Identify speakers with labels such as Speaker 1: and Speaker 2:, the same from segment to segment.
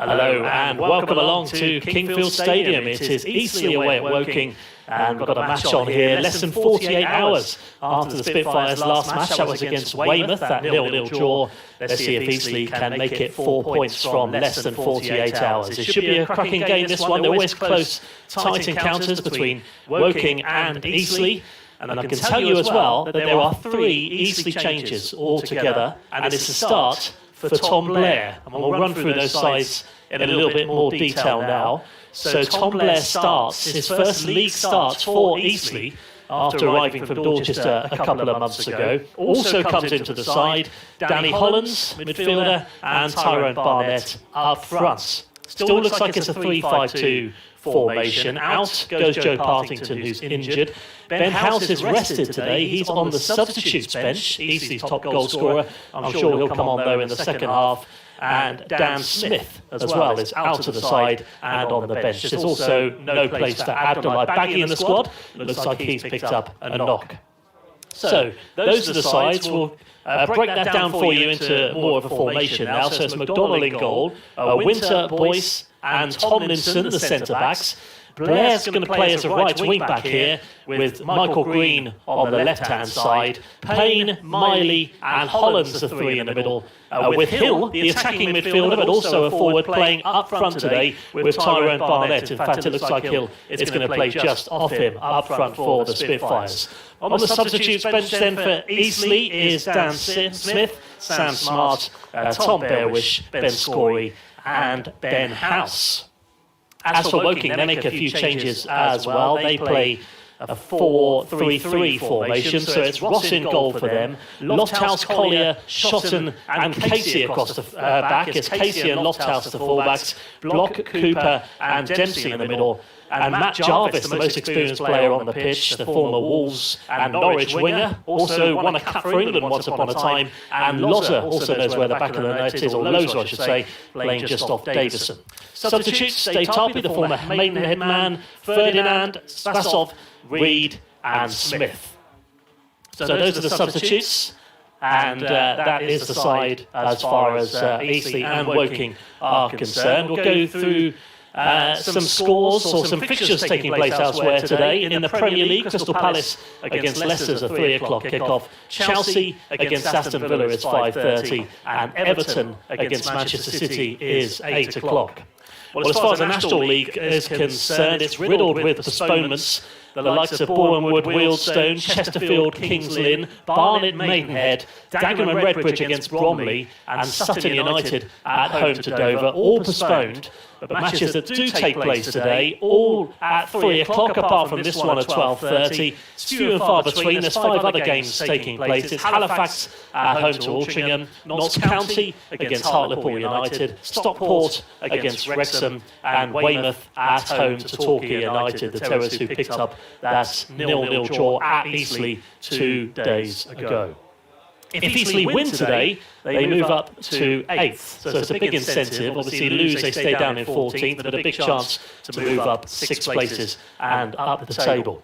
Speaker 1: Hello and welcome along to Kingfield Stadium. It is Eastleigh away at Woking, and we've got a match on here less than 48 hours after the Spitfires' last match. That was against Weymouth, that 0-0 draw. Let's see if Eastleigh can make it 4 points from less than 48 hours. It should be a cracking game, this one. They're always close, tight encounters between Woking and Eastleigh. And I can tell you as well that there are 3 Eastleigh changes altogether, and it's a start for Tom Blair. And we'll run through those sides in a little bit more detail now. So Tom Blair starts his first league start for Eastleigh after arriving from Dorchester a couple of months ago. Also comes into the side Danny Hollands, midfielder, and Tyrone Barnett up front. Still looks like it's a 3-5-2 formation. Out goes Joe Partington, who's injured. Ben House is rested today. He's on the substitutes bench, Eastleigh's top goal scorer. I'm sure he'll come on though in the second half. And Dan Smith as well is out to the side and on the bench. There's also no place for Abdullah Baggy in the squad. Looks like he's picked up a knock. So those are the sides. We'll break that down for you into more of a formation now. So it's McDonnell in goal, Winter, Boyce and Tomlinson, the centre-backs. Blair's going to play as a right wing-back here with Michael Green on the left-hand side. Payne, Miley and Hollands, the 3 in the middle. With Hill, the attacking midfielder, but also a forward playing up front today with Tyrone Barnett. In fact, it looks like Hill is going to play just off him up front for the Spitfires. On the substitutes bench then for Eastleigh is Dan Smith, Sam Smart, Tom Bearwish, Ben Scory and Ben House. As for Woking, they make a few changes as well. They play a 4-3-3 formation, so it's Ross in goal for them. Lofthouse, Collier, Shotton and Casey across the back. It's Casey and Lofthouse the fullbacks. Block, Cooper and Dempsey in the middle. And Matt Jarvis, the most experienced player on the pitch, the former Wolves and Norwich winger, also won a cap for England once upon a time, and Loza also knows where the back of the net is, or Loza I should say, playing just off Davison. Substitutes, Dave Tarpey, the former Maidenhead man, Ferdinand, Spasov, Reed and Smith. So those are the substitutes. And that is the side as far as Eastleigh and Woking are concerned. We'll go through some scores or some fixtures taking place elsewhere today. In the Premier League, Crystal Palace against Leicester is a 3 o'clock kickoff. Chelsea against Aston Villa is 5:30, and Everton against Manchester City is 8 o'clock. Well, as far as the National League is concerned, it's riddled with postponements. The likes of Bournemouth, Wealdstone, Chesterfield, Kings Lynn, Barnet, Maidenhead, Dagenham and Redbridge against Bromley, and Sutton United at home to Dover, all postponed. But matches that do take place today, all at 3 o'clock, apart from this one at 12:30. It's few and far between. There's 5 other games taking place. It's Halifax at home to Altrincham, Notts County against Hartlepool United, Stockport against Wrexham, and Weymouth at home to Torquay United, the Terrors who picked up that 0-0 draw at Eastleigh 2 days ago. If Eastleigh win today, they move up to 8th. So it's a big incentive. Obviously, lose, they stay down in 14th, but a big chance to move up 6 places and up the table.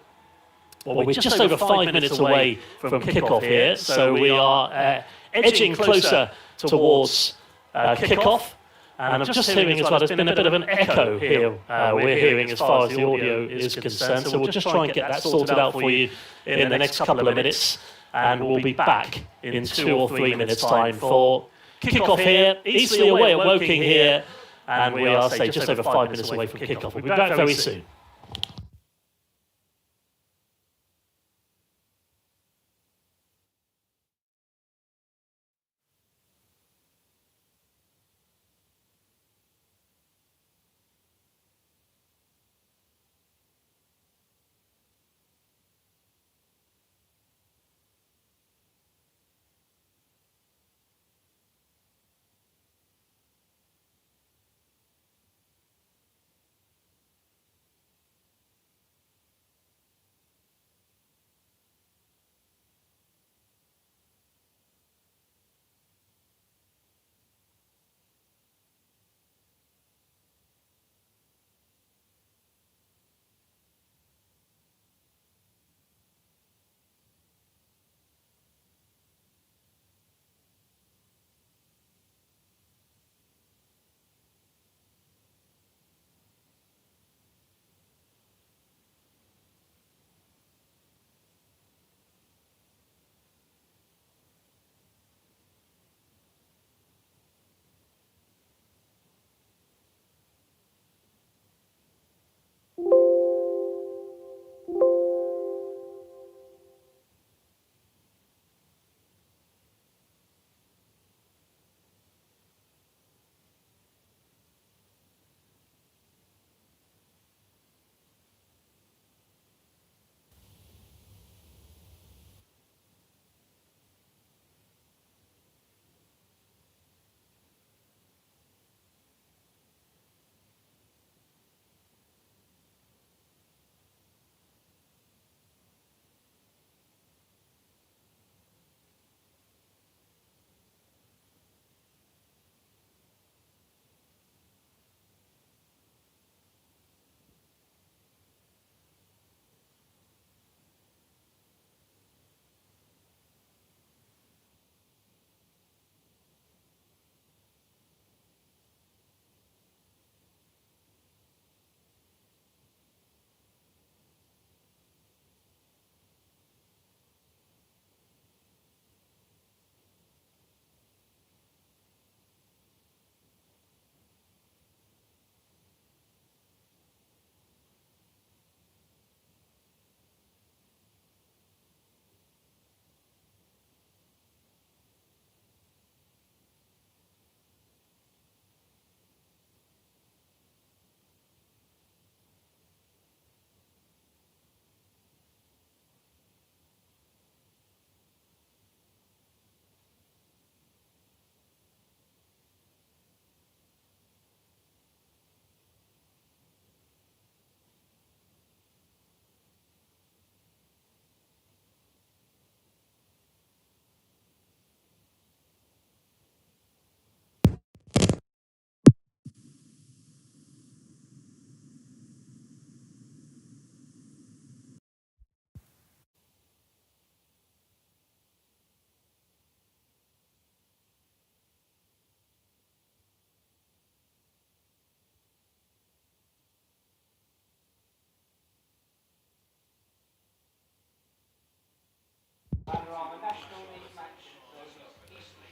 Speaker 1: Well, we're just over 5 minutes away from kick-off here, so we are edging closer towards kick-off. And I'm just hearing as well, there's been a bit of an echo here we're hearing as far as the audio is concerned. So we'll just try and get that sorted out for you in the next couple of minutes. And we'll be back in 2 or 3 minutes' time for kick-off here. Eastleigh away at Woking here. And we are, say, just over 5 minutes away from kick-off. We'll be back very soon.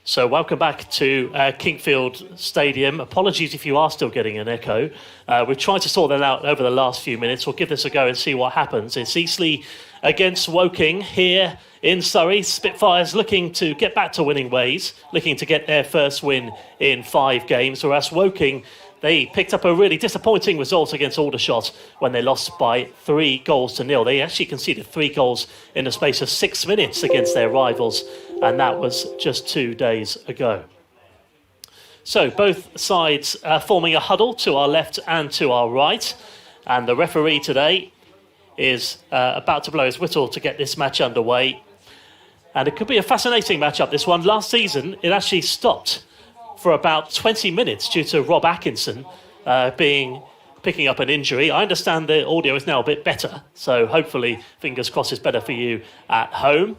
Speaker 1: So welcome back to Kingfield Stadium. Apologies if you are still getting an echo. We've tried to sort that out over the last few minutes. We'll give this a go and see what happens. It's Eastleigh against Woking here in Surrey. Spitfires looking to get back to winning ways, looking to get their first win in 5 games, whereas Woking, they picked up a really disappointing result against Aldershot when they lost by 3-0. They actually conceded 3 goals in the space of 6 minutes against their rivals, and that was just 2 days ago. So both sides forming a huddle to our left and to our right, and the referee today is about to blow his whistle to get this match underway. And it could be a fascinating matchup, this one. Last season, it actually stopped for about 20 minutes due to Rob Atkinson picking up an injury. I understand the audio is now a bit better, so hopefully, fingers crossed, it's better for you at home.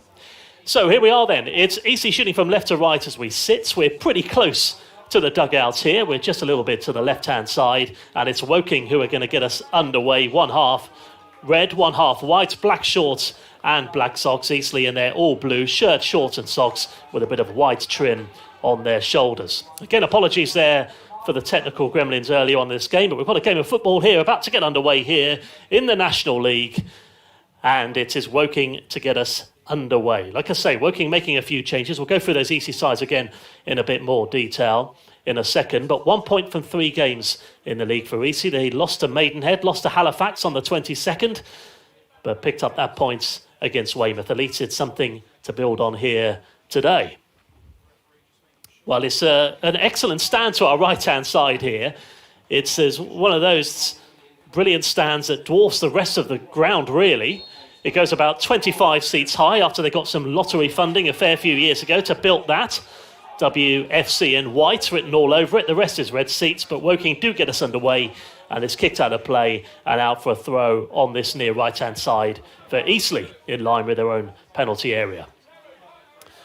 Speaker 1: So here we are then. It's Eastleigh shooting from left to right as we sit. We're pretty close to the dugouts here. We're just a little bit to the left-hand side, and it's Woking who are going to get us underway. One half red, one half white, black shorts and black socks. Eastleigh in their all blue shirt, shorts and socks with a bit of white trim on their shoulders. Again, apologies there for the technical gremlins early on in this game, but we've got a game of football here about to get underway here in the National League, and it is Woking to get us underway. Like I say, Woking making a few changes. We'll go through those Eastleigh sides again in a bit more detail in a second, but 1 point from 3 games in the league for Eastleigh. They lost to Maidenhead, lost to Halifax on the 22nd, but picked up that point against Weymouth. At least it's something to build on here today. Well, it's an excellent stand to our right-hand side here. It's one of those brilliant stands that dwarfs the rest of the ground, really. It goes about 25 seats high after they got some lottery funding a fair few years ago to build that. WFC in white written all over it. The rest is red seats, but Woking do get us underway, and it's kicked out of play and out for a throw on this near right-hand side for Eastleigh in line with their own penalty area.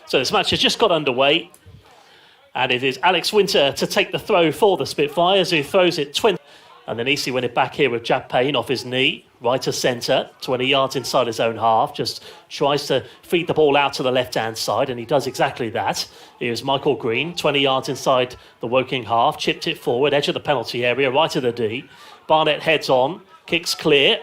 Speaker 1: So this match has just got underway, and it is Alex Winter to take the throw for the Spitfires, who throws it 20. And then Eastleigh win it back here with Jack Payne off his knee, right to centre, 20 yards inside his own half, just tries to feed the ball out to the left-hand side, and he does exactly that. Here's Michael Green, 20 yards inside the Woking half, chipped it forward, edge of the penalty area, right of the D. Barnett heads on, kicks clear,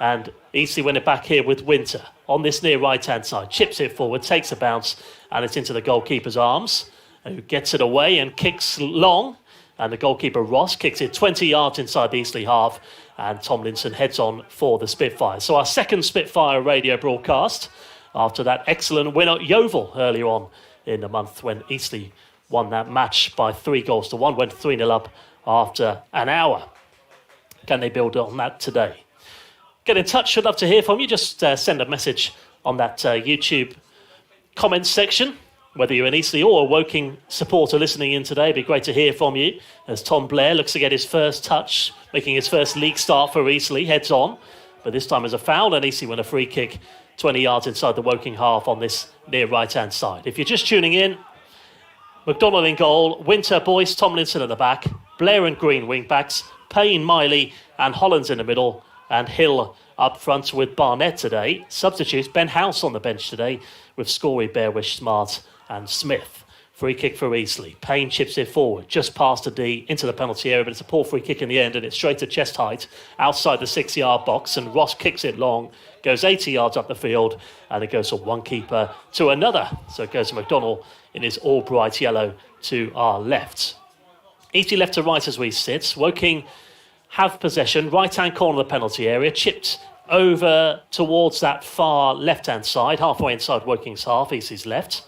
Speaker 1: and Eastleigh win it back here with Winter on this near right-hand side, chips it forward, takes a bounce, and it's into the goalkeeper's arms, who gets it away and kicks long. And the goalkeeper, Ross, kicks it 20 yards inside the Eastleigh half, and Tomlinson heads on for the Spitfires. So our second Spitfire radio broadcast after that excellent win at Yeovil earlier on in the month when Eastleigh won that match by 3-1, went 3-0 up after an hour. Can they build on that today? Get in touch, I'd love to hear from you. Just send a message on that YouTube comments section. Whether you're an Eastleigh or a Woking supporter listening in today, it'd be great to hear from you as Tom Blair looks to get his first touch, making his first league start for Eastleigh, heads on, but this time as a foul, and Eastleigh win a free kick 20 yards inside the Woking half on this near right-hand side. If you're just tuning in, McDonald in goal, Winter, Boyce, Tomlinson at the back, Blair and Green wing-backs, Payne, Miley and Hollands in the middle, and Hill up front with Barnett today. Substitutes, Ben House on the bench today with Scory, Bearwish, Smart and Smith. Free kick for Eastleigh. Payne chips it forward, just past the D, into the penalty area, but it's a poor free kick in the end, and it's straight to chest height, outside the 6-yard box, and Ross kicks it long, goes 80 yards up the field, and it goes from one keeper to another. So it goes to McDonald in his all bright yellow to our left. Eastleigh left to right as we sit. Woking have possession, right-hand corner of the penalty area, chipped over towards that far left-hand side, halfway inside Woking's half, Eastleigh's left.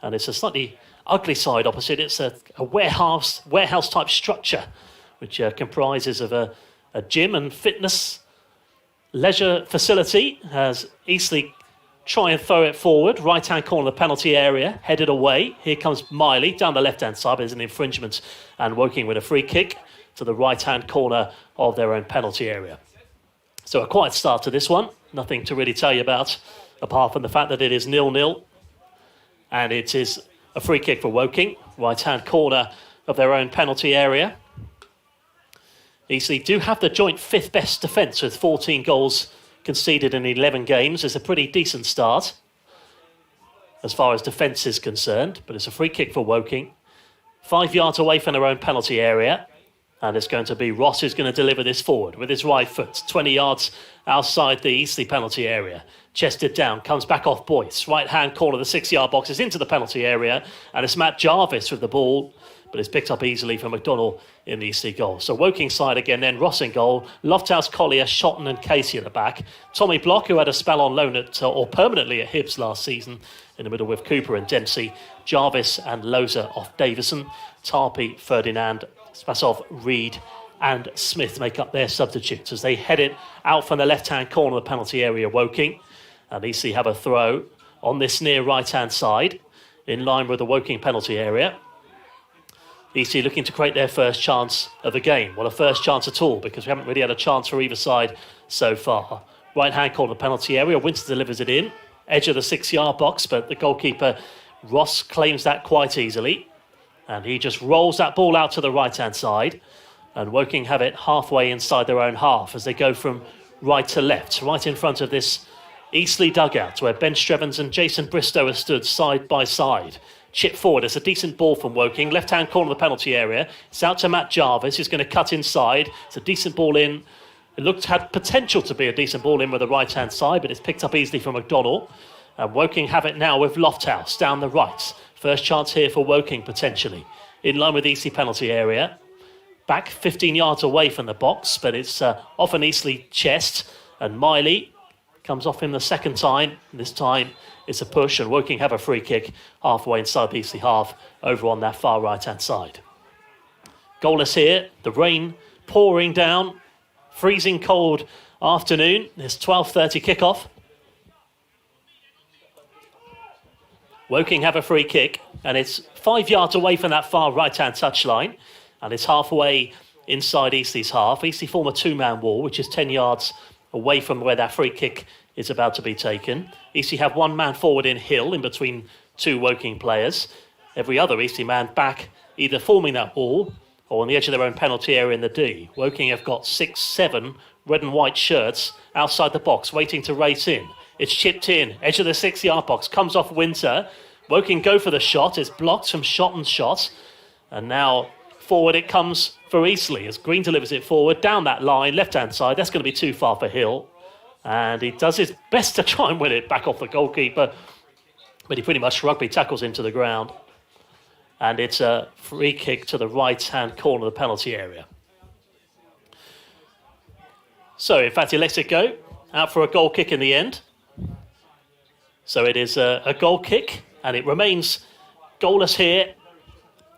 Speaker 1: And it's a slightly ugly side opposite. It's a warehouse type structure, which comprises of a gym and fitness leisure facility. As Eastleigh try and throw it forward, right-hand corner of the penalty area, headed away. Here comes Miley down the left-hand side. There's an infringement, and Woking with a free kick to the right-hand corner of their own penalty area. So a quiet start to this one. Nothing to really tell you about, apart from the fact that it is 0-0. And it is a free kick for Woking, right-hand corner of their own penalty area. Eastleigh do have the joint 5th best defence with 14 goals conceded in 11 games. It's a pretty decent start. as far as defence is concerned, but it's a free kick for Woking. 5 yards away from their own penalty area. And it's going to be Ross who's going to deliver this forward with his right foot. 20 yards outside the Eastleigh penalty area. Chested down, comes back off Boyce. Right-hand corner of the 6-yard box is into the penalty area. And it's Matt Jarvis with the ball, but it's picked up easily from McDonnell in the Eastleigh goal. So Woking side again, then Ross in goal. Lofthouse, Collier, Shotton and Casey at the back. Tommy Block, who had a spell on loan or permanently at Hibs last season, in the middle with Cooper and Dempsey. Jarvis and Loza off Davison. Tarpey, Ferdinand, Spasov, Reed and Smith make up their substitutes as they head it out from the left-hand corner of the penalty area, Woking. And Eastleigh have a throw on this near right-hand side, in line with the Woking penalty area. Eastleigh looking to create their first chance of the game. Well, a first chance at all, because we haven't really had a chance for either side so far. Right-hand corner of the penalty area, Winter delivers it in. Edge of the 6-yard box, but the goalkeeper, Ross, claims that quite easily. And he just rolls that ball out to the right-hand side. And Woking have it halfway inside their own half as they go from right to left, right in front of this Eastleigh dugout where Ben Strevens and Jason Bristow are stood side by side. Chip forward. It's a decent ball from Woking. Left-hand corner of the penalty area. It's out to Matt Jarvis, who's going to cut inside. It's a decent ball in. It had potential to be a decent ball in with the right-hand side, but it's picked up easily from McDonnell. And Woking have it now with Lofthouse down the right. First chance here for Woking, potentially. In line with the Eastleigh penalty area. Back 15 yards away from the box, but it's off an Eastleigh chest. And Miley comes off him the second time. This time it's a push, and Woking have a free kick halfway inside the Eastleigh half, over on that far right-hand side. Goalless here. The rain pouring down. Freezing cold afternoon. It's 12:30 kickoff. Woking have a free kick, and it's 5 yards away from that far right-hand touchline, and it's halfway inside Eastleigh's half. Eastleigh form a two-man wall, which is 10 yards away from where that free kick is about to be taken. Eastleigh have one man forward in Hill, in between two Woking players. Every other Eastleigh man back, either forming that wall or on the edge of their own penalty area in the D. Woking have got 6-7 red and white shirts outside the box, waiting to race in. It's chipped in, edge of the 6-yard box, comes off Winter. Woking go for the shot, it's blocked from Shotton's shot. And now forward it comes for Eastleigh as Green delivers it forward, down that line, left-hand side. That's going to be too far for Hill. And he does his best to try and win it back off the goalkeeper, but he pretty much rugby tackles him to the ground. And it's a free kick to the right-hand corner of the penalty area. So, in fact, he lets it go, out for a goal kick in the end. So it is a goal kick, and it remains goalless here.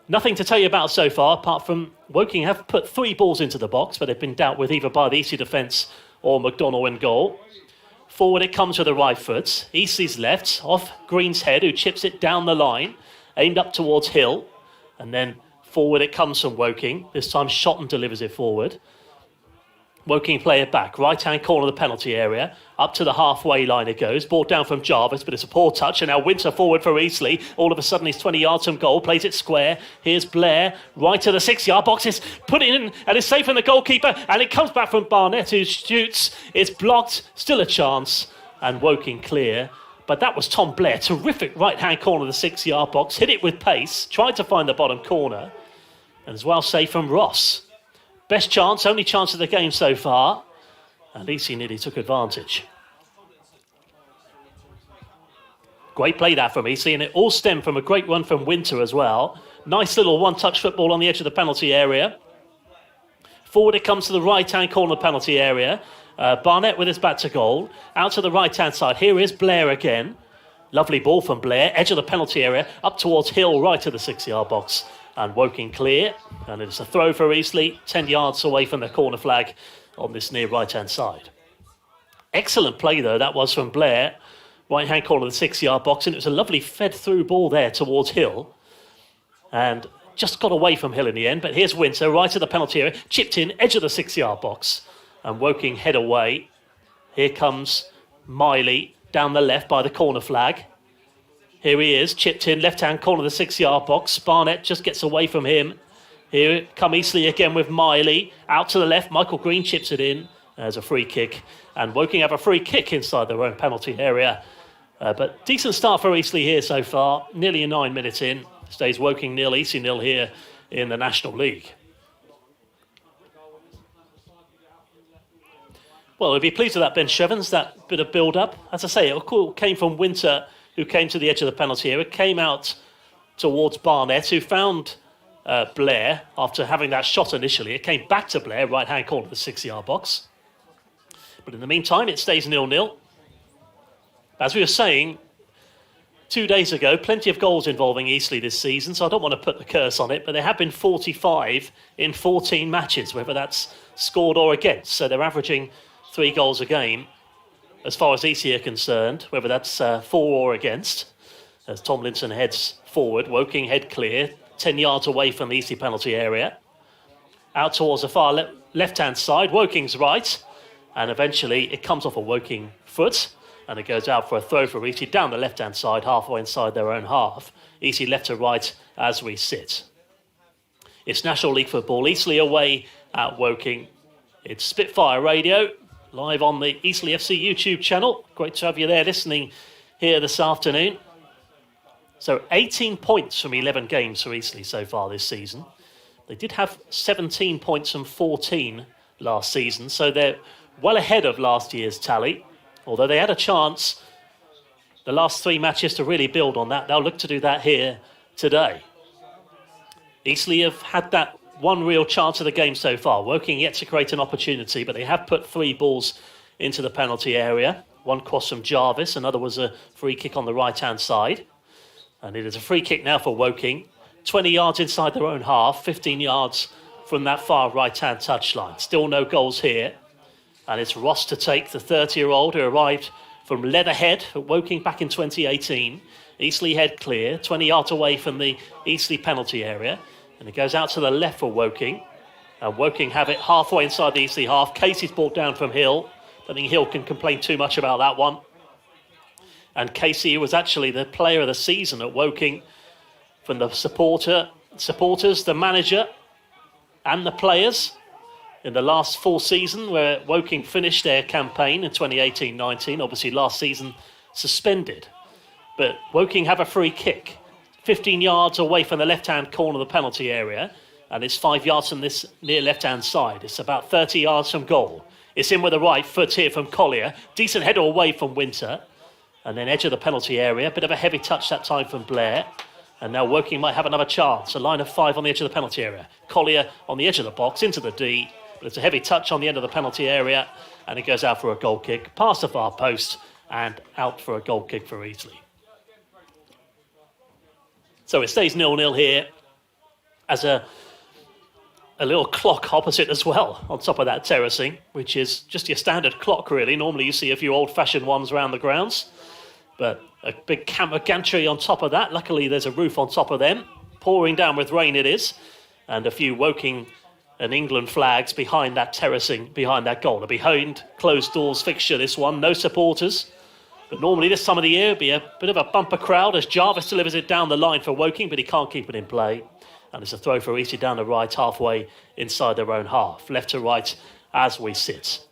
Speaker 1: Nothing to tell you about so far, apart from Woking have put 3 balls into the box, but they've been dealt with either by the Eastleigh defence or McDonnell in goal. Forward it comes with the right foot. Eastleigh's left, off Green's head, who chips it down the line, aimed up towards Hill. And then forward it comes from Woking. This time Shotton delivers it forward. Woking play it back, right-hand corner of the penalty area. Up to the halfway line it goes. Ball down from Jarvis, but it's a poor touch. And now Winter forward for Eastleigh. All of a sudden he's 20 yards from goal. Plays it square. Here's Blair, right to the 6-yard box. It's put in and it's safe from the goalkeeper. And it comes back from Barnett, who shoots. It's blocked. Still a chance. And Woking clear. But that was Tom Blair. Terrific right-hand corner of the 6-yard box. Hit it with pace. Tried to find the bottom corner. And as well safe from Ross. Best chance, only chance of the game so far. And Eastleigh nearly took advantage. Great play that from Eastleigh, and it all stemmed from a great run from Winter as well. Nice little one-touch football on the edge of the penalty area. Forward it comes to the right-hand corner of the penalty area. Barnett with his back to goal. Out to the right-hand side. Here is Blair again. Lovely ball from Blair. Edge of the penalty area. Up towards Hill, right to the 6-yard box. And Woking clear. And it's a throw for Eastleigh. 10 yards away from the corner flag on this near right-hand side. Excellent play, though. That was from Blair. Right-hand corner of the 6-yard box. And it was a lovely fed-through ball there towards Hill. And just got away from Hill in the end. But here's Winter, right at the penalty area. Chipped in, edge of the 6-yard box. And Woking head away. Here comes Miley down the left by the corner flag. Here he is, chipped in, left-hand corner of the 6-yard box. Barnett just gets away from him. Here come Eastleigh again with Miley. Out to the left, Michael Green chips it in. There's a free kick. And Woking have a free kick inside their own penalty area. But decent start for Eastleigh here so far. Nearly 9 minutes in. Stays Woking 0, Eastleigh 0 here in the National League. Well, we'd be pleased with that, Ben Shevens, that bit of build-up. As I say, it came from Winter, who came to the edge of the penalty area. It came out towards Barnett, who found Blair after having that shot initially. It came back to Blair, right-hand corner of the 6-yard box. But in the meantime, it stays 0-0. As we were saying 2 days ago, plenty of goals involving Eastleigh this season, so I don't want to put the curse on it, but there have been 45 in 14 matches, whether that's scored or against. So they're averaging 3 goals a game as far as Eastleigh are concerned, whether that's for or against. As Tomlinson heads forward, Woking head clear, 10 yards away from the Eastleigh penalty area. Out towards the far left-hand side, Woking's right, and eventually it comes off a Woking foot, and it goes out for a throw for Eastleigh down the left-hand side, halfway inside their own half. Eastleigh left to right as we sit. It's National League football. Eastleigh away at Woking. It's Spitfire Radio, live on the Eastleigh FC YouTube channel. Great to have you there listening here this afternoon. So 18 points from 11 games for Eastleigh so far this season. They did have 17 points from 14 last season, so they're well ahead of last year's tally. Although they had a chance the last 3 matches to really build on that. They'll look to do that here today. Eastleigh have had that one real chance of the game so far. Woking yet to create an opportunity, but they have put 3 balls into the penalty area. One cross from Jarvis, another was a free kick on the right-hand side. And it is a free kick now for Woking. 20 yards inside their own half, 15 yards from that far right-hand touchline. Still no goals here. And it's Ross to take, the 30-year-old who arrived from Leatherhead at Woking back in 2018. Eastleigh head clear, 20 yards away from the Eastleigh penalty area. And it goes out to the left for Woking. And Woking have it halfway inside the Eastleigh half. Casey's brought down from Hill. I think Hill can complain too much about that one. And Casey was actually the player of the season at Woking from the supporters, the manager and the players in the last full season where Woking finished their campaign in 2018-19. Obviously last season suspended. But Woking have a free kick 15 yards away from the left-hand corner of the penalty area, and it's 5 yards from this near left-hand side. It's about 30 yards from goal. It's in with the right foot here from Collier. Decent header away from Winter. And then edge of the penalty area. Bit of a heavy touch that time from Blair. And now Woking might have another chance. A line of 5 on the edge of the penalty area. Collier on the edge of the box into the D. But it's a heavy touch on the end of the penalty area. And it goes out for a goal kick. Past the far post and out for a goal kick for Eastleigh. So it stays 0-0 here. As a little clock opposite as well on top of that terracing, which is just your standard clock really. Normally you see a few old-fashioned ones around the grounds, but a big camera gantry on top of that. Luckily there's a roof on top of them. Pouring down with rain it is, and a few Woking and England flags behind that terracing, behind that goal. A behind closed doors fixture this one, no supporters. But normally this time of the year it'd be a bit of a bumper crowd as Jarvis delivers it down the line for Woking, but he can't keep it in play. And it's a throw for Eastleigh down the right, halfway inside their own half. Left to right as we sit.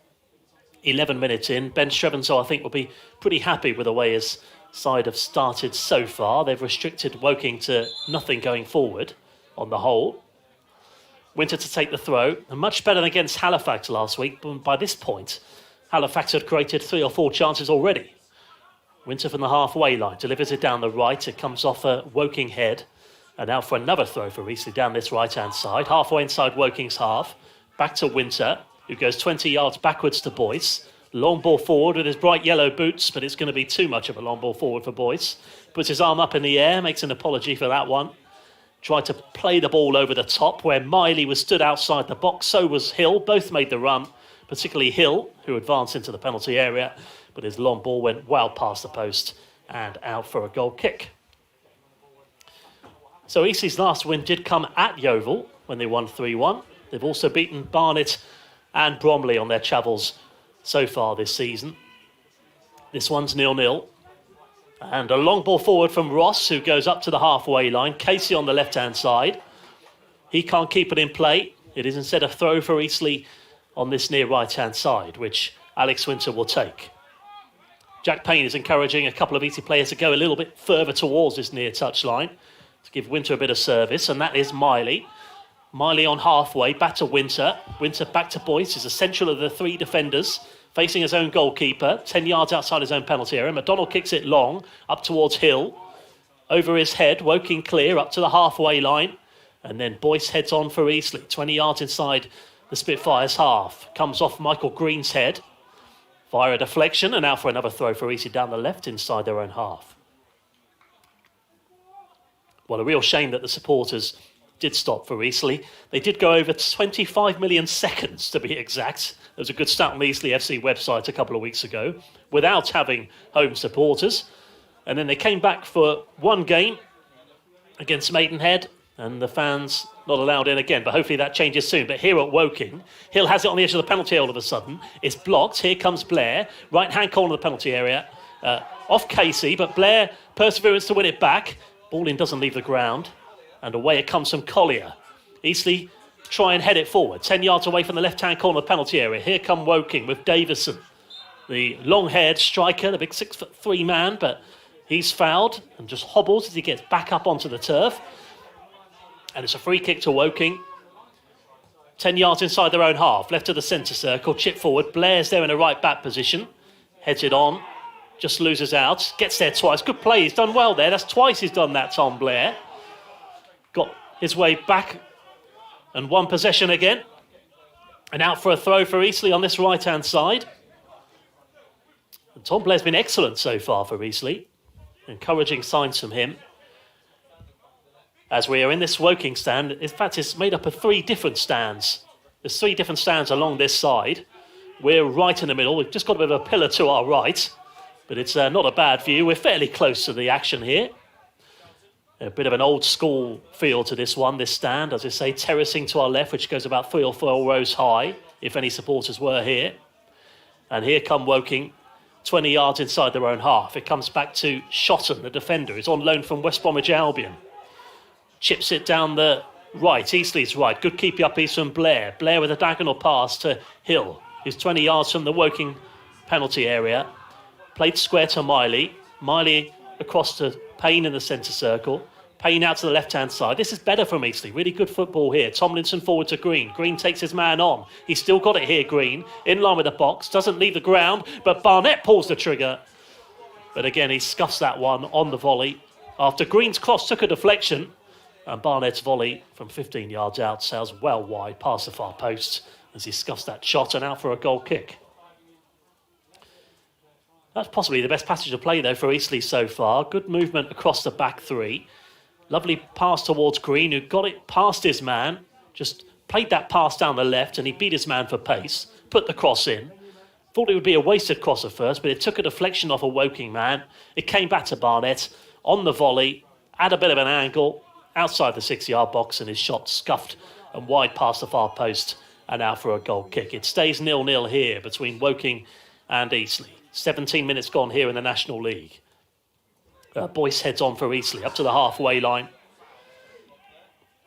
Speaker 1: 11 minutes in. Ben Strevenso, I think, will be pretty happy with the way his side have started so far. They've restricted Woking to nothing going forward on the whole. Winter to take the throw. And much better than against Halifax last week. But by this point, Halifax had created 3 or 4 chances already. Winter from the halfway line. Delivers it down the right. It comes off a Woking head. And now for another throw for Eastleigh down this right-hand side. Halfway inside Woking's half. Back to Winter, who goes 20 yards backwards to Boyce. Long ball forward with his bright yellow boots, but it's going to be too much of a long ball forward for Boyce. Puts his arm up in the air, makes an apology for that one. Tried to play the ball over the top where Miley was stood outside the box. So was Hill. Both made the run, particularly Hill, who advanced into the penalty area. But his long ball went well past the post and out for a goal kick. So Eastleigh's last win did come at Yeovil when they won 3-1. They've also beaten Barnet and Bromley on their travels so far this season. This one's 0-0. And a long ball forward from Ross, who goes up to the halfway line. Casey on the left-hand side. He can't keep it in play. It is instead a throw for Eastleigh on this near right-hand side, which Alex Winter will take. Jack Payne is encouraging a couple of Eastleigh players to go a little bit further towards this near touchline to give Winter a bit of service, and that is Miley. Miley on halfway, back to Winter. Winter back to Boyce, is the central of the three defenders, facing his own goalkeeper, 10 yards outside his own penalty area. McDonald kicks it long, up towards Hill. Over his head, Woking clear, up to the halfway line. And then Boyce heads on for Eastleigh, 20 yards inside the Spitfires half. Comes off Michael Green's head via a deflection, and now for another throw for Eastleigh down the left inside their own half. Well, a real shame that the supporters did stop for Eastleigh. They did go over 25 million seconds, to be exact. There was a good stat on the Eastleigh FC website a couple of weeks ago, without having home supporters. And then they came back for one game against Maidenhead, and the fans not allowed in again, but hopefully that changes soon. But here at Woking, Hill has it on the edge of the penalty all of a sudden. It's blocked. Here comes Blair, right-hand corner of the penalty area, off Casey, but Blair perseverance to win it back. Ball in doesn't leave the ground, and away it comes from Collier. Eastleigh try and head it forward, 10 yards away from the left-hand corner of the penalty area. Here come Woking with Davison, the long-haired striker, the big 6'3" man, but he's fouled and just hobbles as he gets back up onto the turf. And it's a free kick to Woking. 10 yards inside their own half, left of the centre circle, chip forward. Blair's there in a right back position. Heads it on, just loses out. Gets there twice. Good play, he's done well there. That's twice he's done that, Tom Blair. Got his way back and won possession again. And out for a throw for Eastleigh on this right-hand side. And Tom Blair's been excellent so far for Eastleigh. Encouraging signs from him. As we are in this Woking stand, in fact, it's made up of three different stands. There's three different stands along this side. We're right in the middle. We've just got a bit of a pillar to our right, but it's not a bad view. We're fairly close to the action here. A bit of an old school feel to this one, this stand, as I say, terracing to our left, which goes about 3 or 4 rows high, if any supporters were here. And here come Woking, 20 yards inside their own half. It comes back to Shotton, the defender. He's on loan from West Bromwich Albion. Chips it down the right, Eastleigh's right. Good keepy up piece from Blair. Blair with a diagonal pass to Hill, who's 20 yards from the Woking penalty area. Played square to Miley. Miley across to Payne in the centre circle. Payne out to the left-hand side. This is better from Eastleigh. Really good football here. Tomlinson forward to Green. Green takes his man on. He's still got it here, Green. In line with the box. Doesn't leave the ground, but Barnett pulls the trigger. But again, he scuffs that one on the volley. After Green's cross took a deflection, and Barnett's volley from 15 yards out sails well wide past the far post as he scuffs that shot and out for a goal kick. That's possibly the best passage of play, though, for Eastleigh so far. Good movement across the back three. Lovely pass towards Green, who got it past his man. Just played that pass down the left, and he beat his man for pace. Put the cross in. Thought it would be a wasted cross at first, but it took a deflection off a Woking man. It came back to Barnett on the volley, at a bit of an angle, outside the 6-yard box, and his shot scuffed and wide past the far post and out for a goal kick. It stays 0-0 here between Woking and Eastleigh. 17 minutes gone here in the National League. Boyce heads on for Eastleigh up to the halfway line.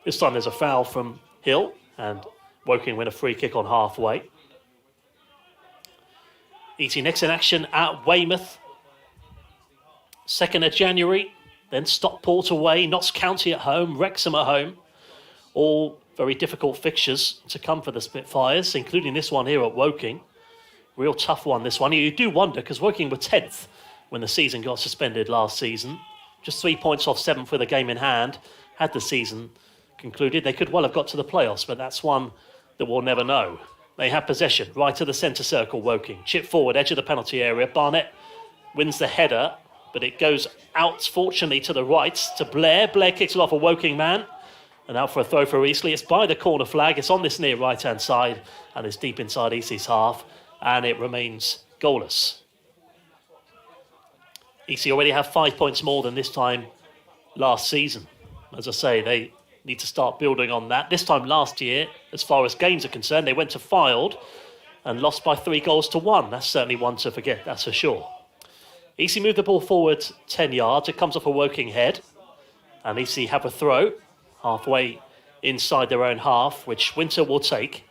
Speaker 1: This time there's a foul from Hill, and Woking win a free kick on halfway. Eastleigh next in action at Weymouth. 2nd of January. Then Stockport away, Notts County at home, Wrexham at home. All very difficult fixtures to come for the Spitfires, including this one here at Woking. Real tough one, this one. You do wonder, because Woking were 10th when the season got suspended last season. Just 3 points off 7th with a game in hand. Had the season concluded, they could well have got to the playoffs, but that's one that we'll never know. They have possession, right to the centre circle, Woking. Chip forward, edge of the penalty area. Barnett wins the header, but it goes out, fortunately, to the right, to Blair. Blair kicks it off a Woking man. And out for a throw for Eastleigh. It's by the corner flag. It's on this near right-hand side, and it's deep inside Eastleigh's half. And it remains goalless. Eastleigh already have 5 points more than this time last season. As I say, they need to start building on that. This time last year, as far as games are concerned, they went to Fylde and lost by 3-1. That's certainly one to forget, that's for sure. Eastleigh move the ball forward 10 yards. It comes off a Woking head. And Eastleigh have a throw halfway inside their own half, which Winter will take.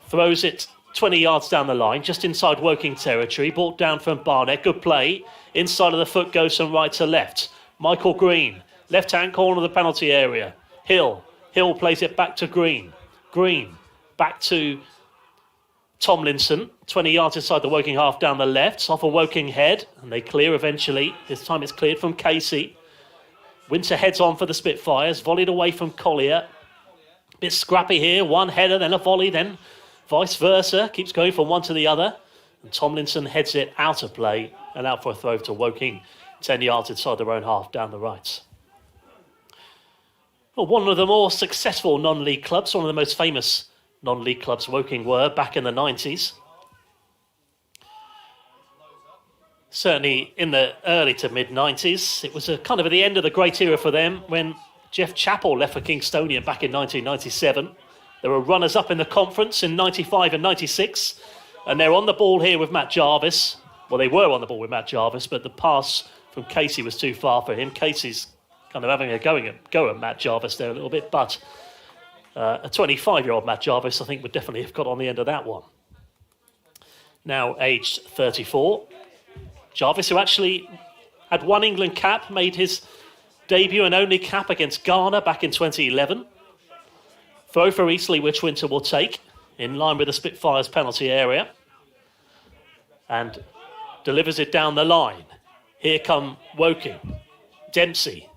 Speaker 1: Throws it 20 yards down the line, just inside Woking territory, brought down from Barnett. Good play. Inside of the foot goes from right to left. Michael Green, left-hand corner of the penalty area. Hill plays it back to Green. Green, back to Tomlinson. 20 yards inside the Woking half down the left. Off a Woking head, and they clear eventually. This time it's cleared from Casey. Winter heads on for the Spitfires, volleyed away from Collier. Bit scrappy here, one header, then a volley, then vice versa. Keeps going from one to the other. And Tomlinson heads it out of play and out for a throw to Woking, 10 yards inside their own half down the right. Well, one of the more successful non-league clubs, one of the most famous non-league clubs Woking were back in the 90s. Certainly in the early to mid-90s. It was kind of at the end of the great era for them when Jeff Chappell left for Kingstonian back in 1997. They were runners-up in the conference in 95 and 96. And they're on the ball here with Matt Jarvis. Well, they were on the ball with Matt Jarvis, but the pass from Casey was too far for him. Casey's kind of having a go at Matt Jarvis there a little bit, but a 25-year-old Matt Jarvis, I think, would definitely have got on the end of that one. Now aged 34. Jarvis, who actually had one England cap, made his debut and only cap against Ghana back in 2011. Throw for Eastleigh, which Winter will take, in line with the Spitfires penalty area. And delivers it down the line. Here come Woking. Dempsey.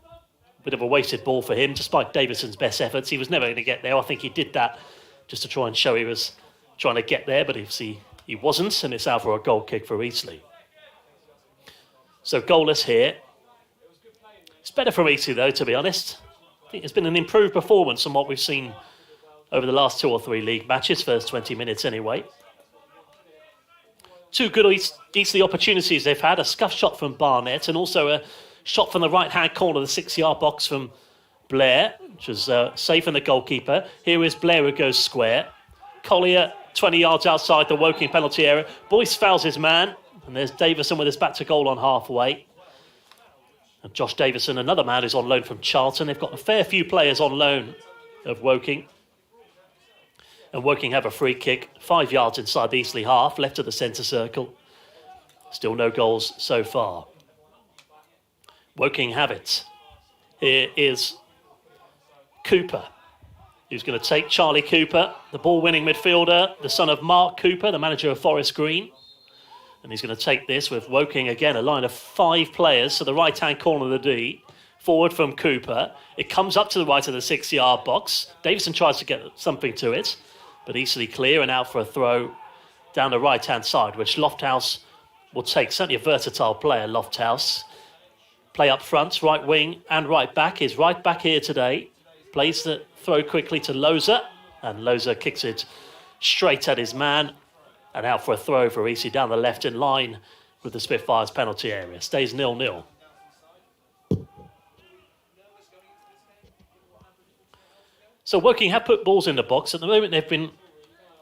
Speaker 1: Bit of a wasted ball for him, despite Davison's best efforts. He was never going to get there. I think he did that just to try and show he was trying to get there, but he wasn't, and it's out for a goal kick for Eastleigh. So goalless here. It's better from Eastleigh, though, to be honest. I think it's been an improved performance from what we've seen over the last 2 or 3 league matches, first 20 minutes anyway. 2 good Eastleigh opportunities they've had, a scuff shot from Barnett and also a shot from the right-hand corner of the 6-yard box from Blair, which was safe from the goalkeeper. Here is Blair who goes square. Collier, 20 yards outside the Woking penalty area. Boyce fouls his man. And there's Davison with his back to goal on halfway. And Josh Davison, another man who's on loan from Charlton. They've got a fair few players on loan of Woking. And Woking have a free kick, 5 yards inside the Eastleigh half, left of the centre circle. Still no goals so far. Woking have it. Here is Cooper, who's going to take Charlie Cooper, the ball-winning midfielder, the son of Mark Cooper, the manager of Forest Green. And he's going to take this with Woking, again, a line of 5 players to the right-hand corner of the D. Forward from Cooper. It comes up to the right of the 6-yard box. Davison tries to get something to it, but easily clear and out for a throw down the right-hand side, which Lofthouse will take. Certainly a versatile player, Lofthouse. Play up front, right wing and right back. He's right back here today. Plays the throw quickly to Loza, and Loza kicks it straight at his man. And out for a throw for Eastleigh down the left in line with the Spitfires penalty area. Stays 0-0. So Woking have put balls in the box. At the moment they've been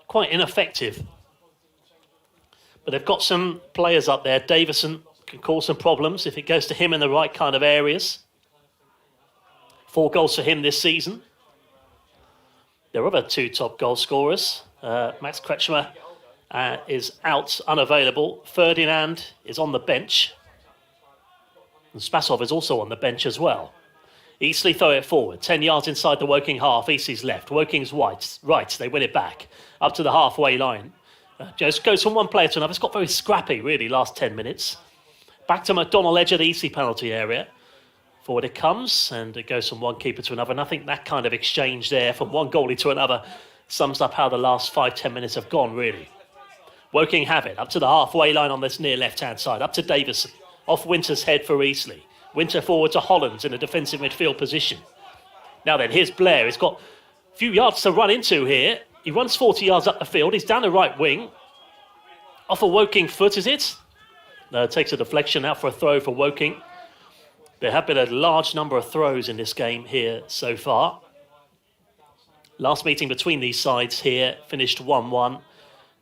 Speaker 1: quite ineffective. But they've got some players up there. Davison can cause some problems if it goes to him in the right kind of areas. 4 goals for him this season. Their other 2 top goal scorers, Max Kretschmer, is out, unavailable. Ferdinand is on the bench. And Spasov is also on the bench as well. Eastleigh throw it forward, 10 yards inside the Woking half. Eastleigh's left, Woking's right. They win it back up to the halfway line. Just goes from one player to another. It's got very scrappy, really, last 10 minutes. Back to McDonnell, edge of the Eastleigh penalty area. Forward it comes, and it goes from one keeper to another. And I think that kind of exchange there from one goalie to another sums up how the last 5-10 minutes have gone, really. Woking have it, up to the halfway line on this near left-hand side, up to Davison, off Winter's head for Eastleigh. Winter forward to Hollands in a defensive midfield position. Now then, here's Blair. He's got a few yards to run into here. He runs 40 yards up the field. He's down the right wing. Off a Woking foot, is it? No, takes a deflection out for a throw for Woking. There have been a large number of throws in this game here so far. Last meeting between these sides here finished 1-1.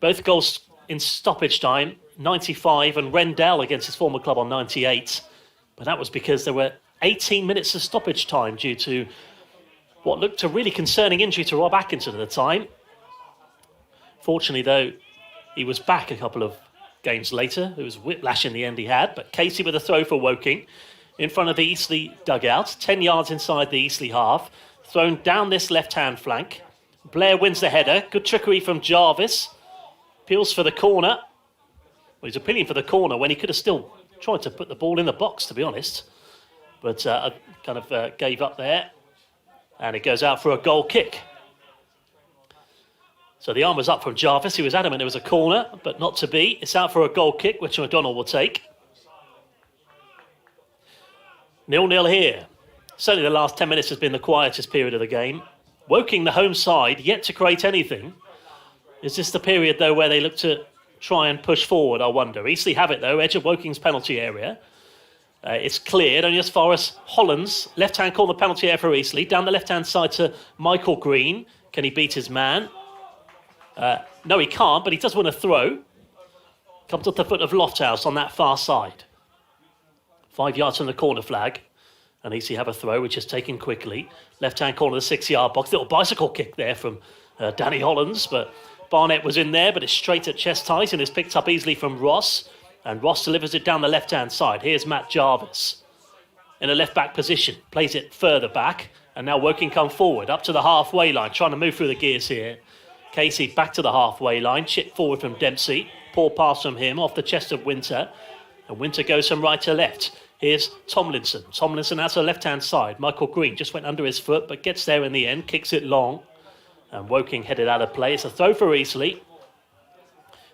Speaker 1: Both goals in stoppage time, 95, and Rendell against his former club on 98. But that was because there were 18 minutes of stoppage time due to what looked a really concerning injury to Rob Atkinson at the time. Fortunately, though, He was back a couple of games later. It was whiplash in the end he had, but Casey with a throw for Woking in front of the Eastleigh dugout, 10 yards inside the Eastleigh half, thrown down this left-hand flank. Blair wins the header. Good trickery from Jarvis. Appeals for the corner. Well, he's appealing for the corner when he could have still tried to put the ball in the box, to be honest. But gave up there. And it goes out for a goal kick. So the arm was up from Jarvis. He was adamant it was a corner, but not to be. It's out for a goal kick, which McDonald will take. 0-0 here. Certainly the last 10 minutes has been the quietest period of the game. Woking, the home side, yet to create anything. Is this the period, though, where they look to try and push forward, I wonder? Eastleigh have it, though, edge of Woking's penalty area. It's cleared only as far as Holland's left-hand corner penalty area for Eastleigh. Down the left-hand side to Michael Green. Can he beat his man? No, he can't, but he does win a throw. Comes off the foot of Lofthouse on that far side. 5 yards from the corner flag. And Eastleigh have a throw, which is taken quickly. Left-hand corner of the 6-yard box. Little bicycle kick there from Danny Hollands, but Barnett was in there, but it's straight at chest height and is picked up easily from Ross. And Ross delivers it down the left-hand side. Here's Matt Jarvis in a left-back position. Plays it further back. And now Woking come forward, up to the halfway line, trying to move through the gears here. Casey back to the halfway line. Chip forward from Dempsey. Poor pass from him off the chest of Winter. And Winter goes from right to left. Here's Tomlinson. Tomlinson out to the left-hand side. Michael Green just went under his foot, but gets there in the end. Kicks it long. And Woking headed out of play. It's a throw for Eastleigh.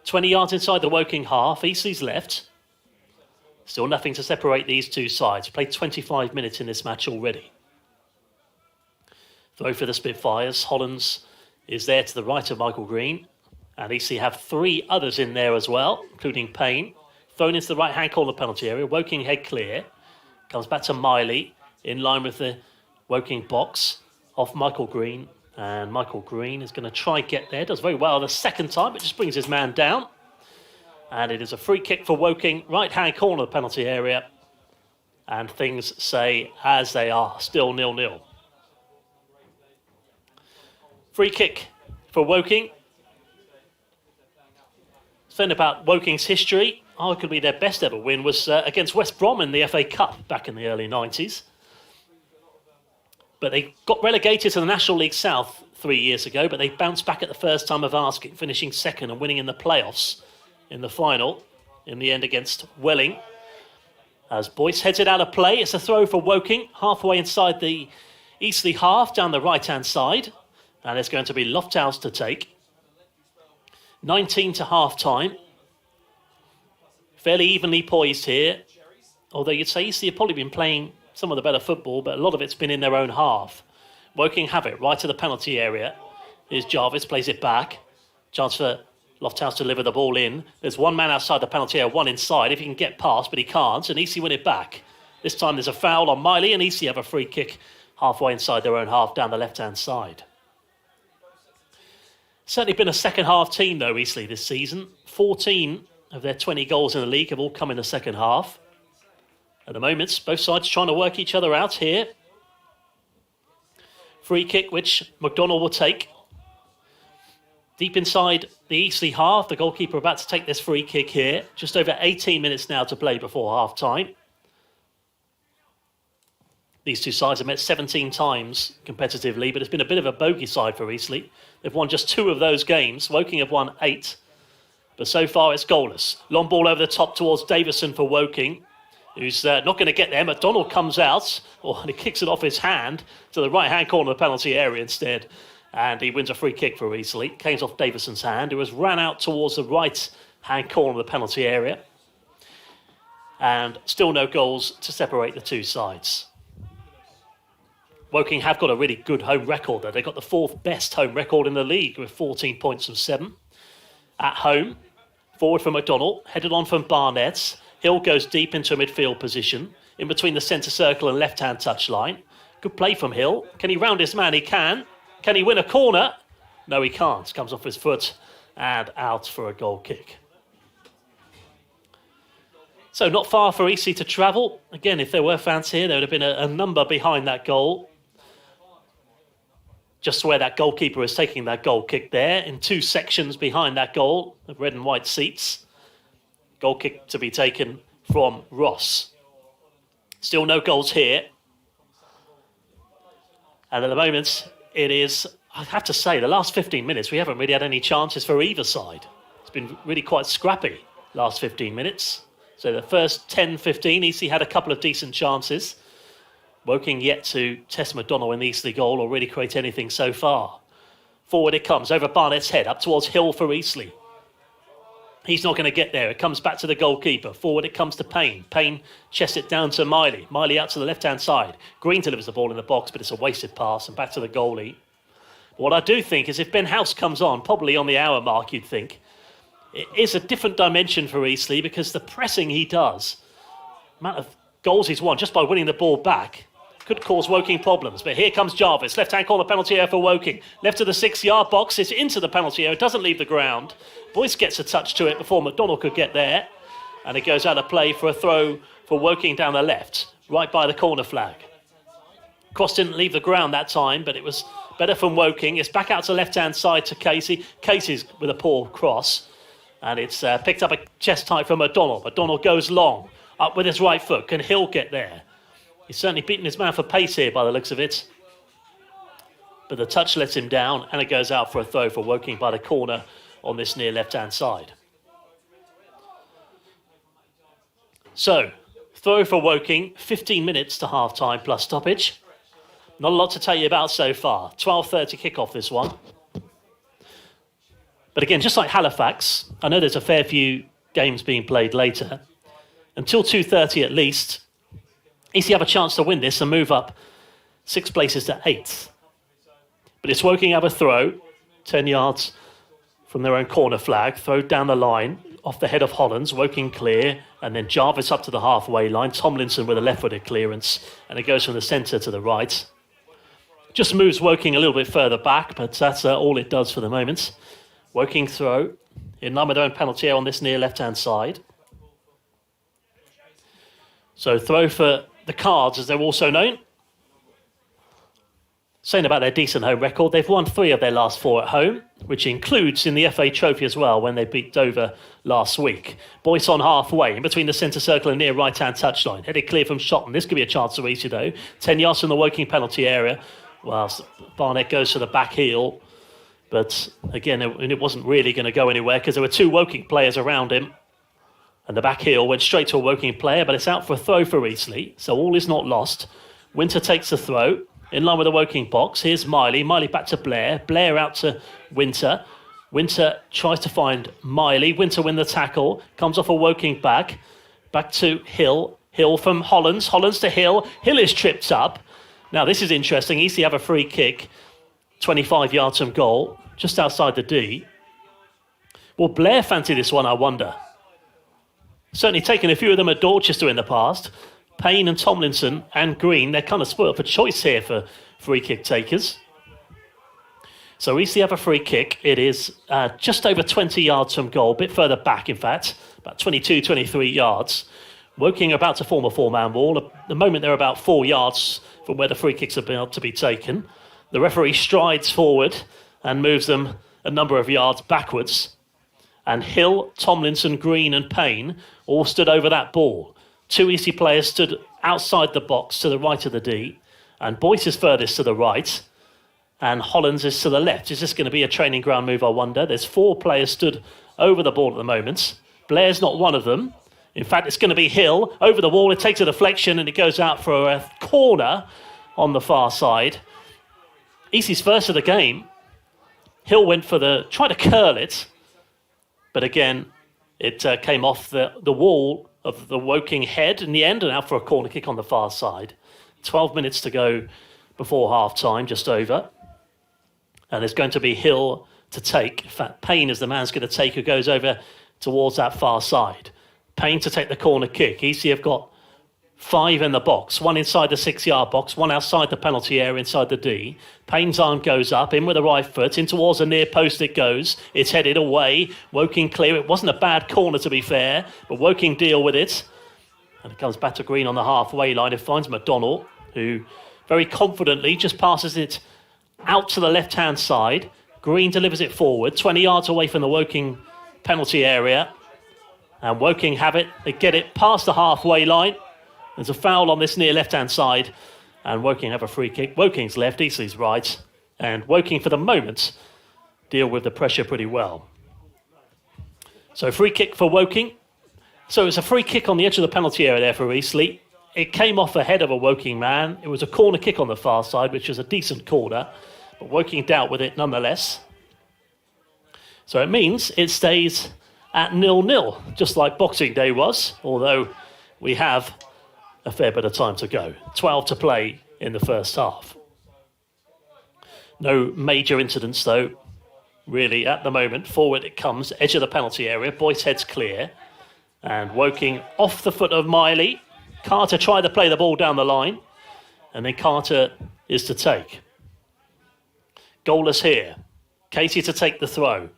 Speaker 1: 20 yards inside the Woking half. Eastleigh's left. Still nothing to separate these two sides. Played 25 minutes in this match already. Throw for the Spitfires. Hollands is there to the right of Michael Green. And Eastleigh have 3 others in there as well, including Payne. Thrown into the right-hand corner penalty area. Woking head clear. Comes back to Miley in line with the Woking box. Off Michael Green. And Michael Green is going to try get there. Does very well the second time, but just brings his man down. And it is a free kick for Woking. Right-hand corner of the penalty area. And things stay as they are. Still 0-0. Free kick for Woking. Something about Woking's history. Arguably their best ever win was against West Brom in the FA Cup back in the early 90s. But they got relegated to the National League South 3 years ago, but they bounced back at the first time of asking, finishing second and winning in the playoffs in the final, in the end against Welling. As Boyce heads it out of play, it's a throw for Woking, halfway inside the Eastleigh half, down the right-hand side. And it's going to be Lofthouse to take. 19 to half-time. Fairly evenly poised here. Although you'd say Eastleigh have probably been playing some of the better football, but a lot of it's been in their own half. Woking have it right to the penalty area. Here's Jarvis, plays it back. Chance for Lofthouse to deliver the ball in. There's one man outside the penalty area, one inside. If he can get past, but he can't, and Eastleigh win it back. This time there's a foul on Miley, and Eastleigh have a free kick halfway inside their own half down the left-hand side. Certainly been a second-half team, though, Eastleigh, this season. 14 of their 20 goals in the league have all come in the second half. At the moment, both sides trying to work each other out here. Free kick, which McDonald will take. Deep inside the Eastleigh half, the goalkeeper about to take this free kick here. Just over 18 minutes now to play before half-time. These two sides have met 17 times competitively, but it's been a bit of a bogey side for Eastleigh. They've won just 2 of those games. Woking have won 8. But so far it's goalless. Long ball over the top towards Davison for Woking, who's not going to get there. McDonald comes out, and he kicks it off his hand to the right-hand corner of the penalty area instead. And he wins a free kick for Eastleigh. Comes off Davison's hand, who has ran out towards the right-hand corner of the penalty area. And still no goals to separate the two sides. Woking have got a really good home record though. They've got the 4th best home record in the league with 14 points from 7. At home, forward from McDonald, headed on from Barnett. Hill goes deep into a midfield position, in between the centre circle and left-hand touchline. Good play from Hill. Can he round his man? He can. Can he win a corner? No, he can't. Comes off his foot and out for a goal kick. So not far for Eastleigh to travel. Again, if there were fans here, there would have been a number behind that goal. just where that goalkeeper is taking that goal kick there, in 2 sections behind that goal, of red and white seats. Goal kick to be taken from Ross. Still no goals here. And at the moment, it is, I have to say, the last 15 minutes, we haven't really had any chances for either side. It's been really quite scrappy last 15 minutes. So the first 10, 15, Eastleigh had a couple of decent chances. Woking yet to test McDonnell in the Eastleigh goal or really create anything so far. Forward it comes, over Barnett's head, up towards Hill for Eastleigh. He's not going to get there. It comes back to the goalkeeper. Forward it comes to Payne. Payne chests it down to Miley. Miley out to the left-hand side. Green delivers the ball in the box, but it's a wasted pass and back to the goalie. But what I do think is if Ben House comes on, probably on the hour mark, you'd think, it is a different dimension for Eastleigh because the pressing he does, the amount of goals he's won just by winning the ball back, could cause Woking problems. But here comes Jarvis. Left-hand corner penalty area for Woking. Left of the 6-yard box. It's into the penalty area. It doesn't leave the ground. Boyce gets a touch to it before McDonnell could get there. And it goes out of play for a throw for Woking down the left, right by the corner flag. Cross didn't leave the ground that time, but it was better from Woking. It's back out to the left-hand side to Casey. Casey's with a poor cross. And it's picked up a chest tight from McDonnell. McDonnell goes long, up with his right foot. Can Hill get there? He's certainly beaten his man for pace here by the looks of it. But the touch lets him down and it goes out for a throw for Woking by the corner on this near left-hand side. So, throw for Woking, 15 minutes to half-time plus stoppage. Not a lot to tell you about so far. 12:30 kick-off this one. But again, just like Halifax, I know there's a fair few games being played later. Until 2:30 at least, Eastleigh have a chance to win this and move up 6 places to 8th. But it's Woking have a throw, 10 yards from their own corner flag, throw down the line, off the head of Hollands, Woking clear, and then Jarvis up to the halfway line, Tomlinson with a left-footed clearance, and it goes from the centre to the right. Just moves Woking a little bit further back, but that's all it does for the moment. Woking throw, in line with their own penalty area on this near left-hand side. So throw for the Cards, as they're also known. Saying about their decent home record, they've won 3 of their last 4 at home, which includes in the FA Trophy as well when they beat Dover last week. Boyce on halfway, in between the centre circle and near right-hand touchline. Headed clear from Shotton. This could be a chance for Eastleigh though. 10 yards from the Woking penalty area. Whilst Barnett goes for the back heel. But again, it wasn't really going to go anywhere because there were 2 Woking players around him. And the back heel went straight to a Woking player, but it's out for a throw for Eastleigh. So all is not lost. Winter takes the throw. In line with the Woking box, here's Miley. Miley back to Blair. Blair out to Winter. Winter tries to find Miley. Winter win the tackle. Comes off a Woking back. Back to Hill. Hill from Hollands. Hollands to Hill. Hill is tripped up. Now this is interesting. Eastleigh have a free kick. 25 yards from goal. Just outside the D. Will Blair fancy this one, I wonder? Certainly taken a few of them at Dorchester in the past. Payne and Tomlinson and Green, they're kind of spoiled for choice here for free kick takers. So Eastleigh have a free kick. It is just over 20 yards from goal, a bit further back in fact, about 22, 23 yards. Woking are about to form a 4-man wall. At the moment they're about 4 yards from where the free kicks are about to be taken. The referee strides forward and moves them a number of yards backwards. And Hill, Tomlinson, Green and Payne all stood over that ball. 2 Eastleigh players stood outside the box to the right of the D, and Boyce is furthest to the right, and Hollands is to the left. Is this going to be a training ground move, I wonder? There's 4 players stood over the ball at the moment. Blair's not one of them. In fact, it's going to be Hill over the wall. It takes a deflection, and it goes out for a corner on the far side. Eastleigh's first of the game. Hill went for tried to curl it, but again, it came off the wall of the Woking head in the end and out for a corner kick on the far side. 12 minutes to go before half-time, just over. And there's going to be Hill to take. In fact, Payne is the man's going to take who goes over towards that far side. Payne to take the corner kick. Eastleigh have got 5 in the box, 1 inside the 6-yard box, 1 outside the penalty area inside the D. Payne's arm goes up, in with the right foot, in towards the near post it goes. It's headed away. Woking clear. It wasn't a bad corner to be fair, but Woking deal with it. And it comes back to Green on the halfway line. It finds McDonnell, who very confidently just passes it out to the left-hand side. Green delivers it forward, 20 yards away from the Woking penalty area. And Woking have it. They get it past the halfway line. There's a foul on this near left-hand side. And Woking have a free kick. Woking's left, Eastleigh's right. And Woking, for the moment, deal with the pressure pretty well. So free kick for Woking. So it's a free kick on the edge of the penalty area there for Eastleigh. It came off the head of a Woking man. It was a corner kick on the far side, which was a decent corner. But Woking dealt with it nonetheless. So it means it stays at 0-0, just like Boxing Day was, although we have a fair bit of time to go. 12 to play in the first half. No major incidents, though, really, at the moment. Forward it comes, edge of the penalty area. Boyce head's clear. And Woking off the foot of Miley. Carter tried to play the ball down the line. And then Carter is to take. Goalless here. Casey to take the throw.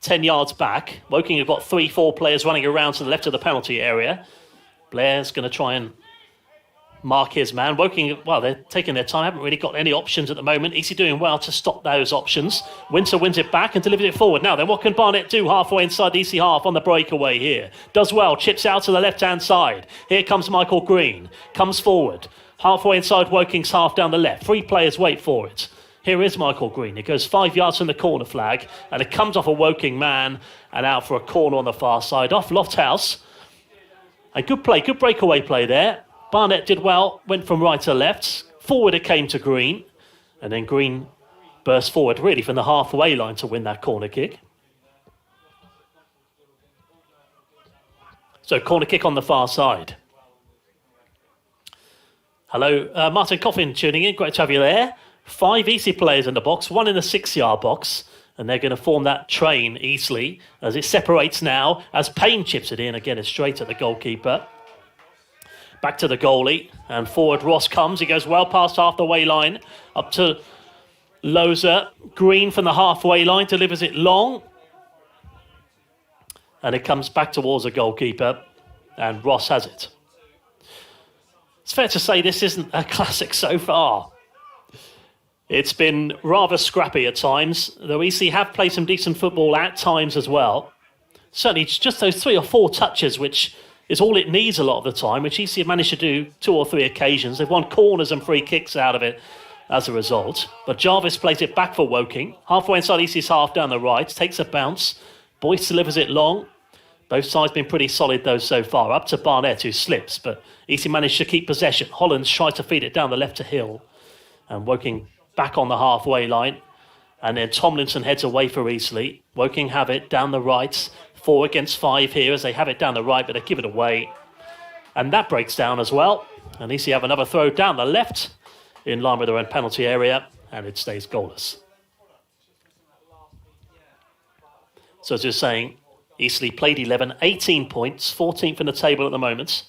Speaker 1: 10 yards back. Woking have got 3-4 players running around to the left of the penalty area. Blair's going to try and mark his man. Woking, well, they're taking their time. Haven't really got any options at the moment. Easy doing well to stop those options. Winter wins it back and delivers it forward. Now then, what can Barnett do halfway inside the Eastleigh half on the breakaway here? Does well. Chips out to the left-hand side. Here comes Michael Green. Comes forward. Halfway inside Woking's half down the left. 3 players wait for it. Here is Michael Green. It goes 5 yards from the corner flag, and it comes off a Woking man and out for a corner on the far side. Off Lofthouse. And good play, good breakaway play there. Barnett did well, went from right to left. Forward it came to Green, and then Green burst forward really from the halfway line to win that corner kick. So corner kick on the far side. Hello, Martin Coffin tuning in. Great to have you there. 5 Eastleigh players in the box, 1 in the 6-yard box, and they're going to form that train, Eastleigh, as it separates now, as Payne chips it in. Again, it's straight at the goalkeeper. Back to the goalie, and forward Ross comes. He goes well past half the way line, up to Loza. Green from the halfway line, delivers it long. And it comes back towards the goalkeeper, and Ross has it. It's fair to say this isn't a classic so far. It's been rather scrappy at times, though Eastleigh have played some decent football at times as well. Certainly just those 3 or 4 touches, which is all it needs a lot of the time, which Eastleigh have managed to do 2 or 3 occasions. They've won corners and free kicks out of it as a result. But Jarvis plays it back for Woking. Halfway inside Eastleigh's half down the right, takes a bounce. Boyce delivers it long. Both sides been pretty solid though so far. Up to Barnett, who slips, but Eastleigh managed to keep possession. Hollands tried to feed it down the left to Hill. And Woking back on the halfway line. And then Tomlinson heads away for Eastleigh. Woking have it down the right. 4 against 5 here as they have it down the right, but they give it away. And that breaks down as well. And Eastleigh have another throw down the left in line with their own penalty area, and it stays goalless. So as you're saying, Eastleigh played 11, 18 points, 14th in the table at the moment.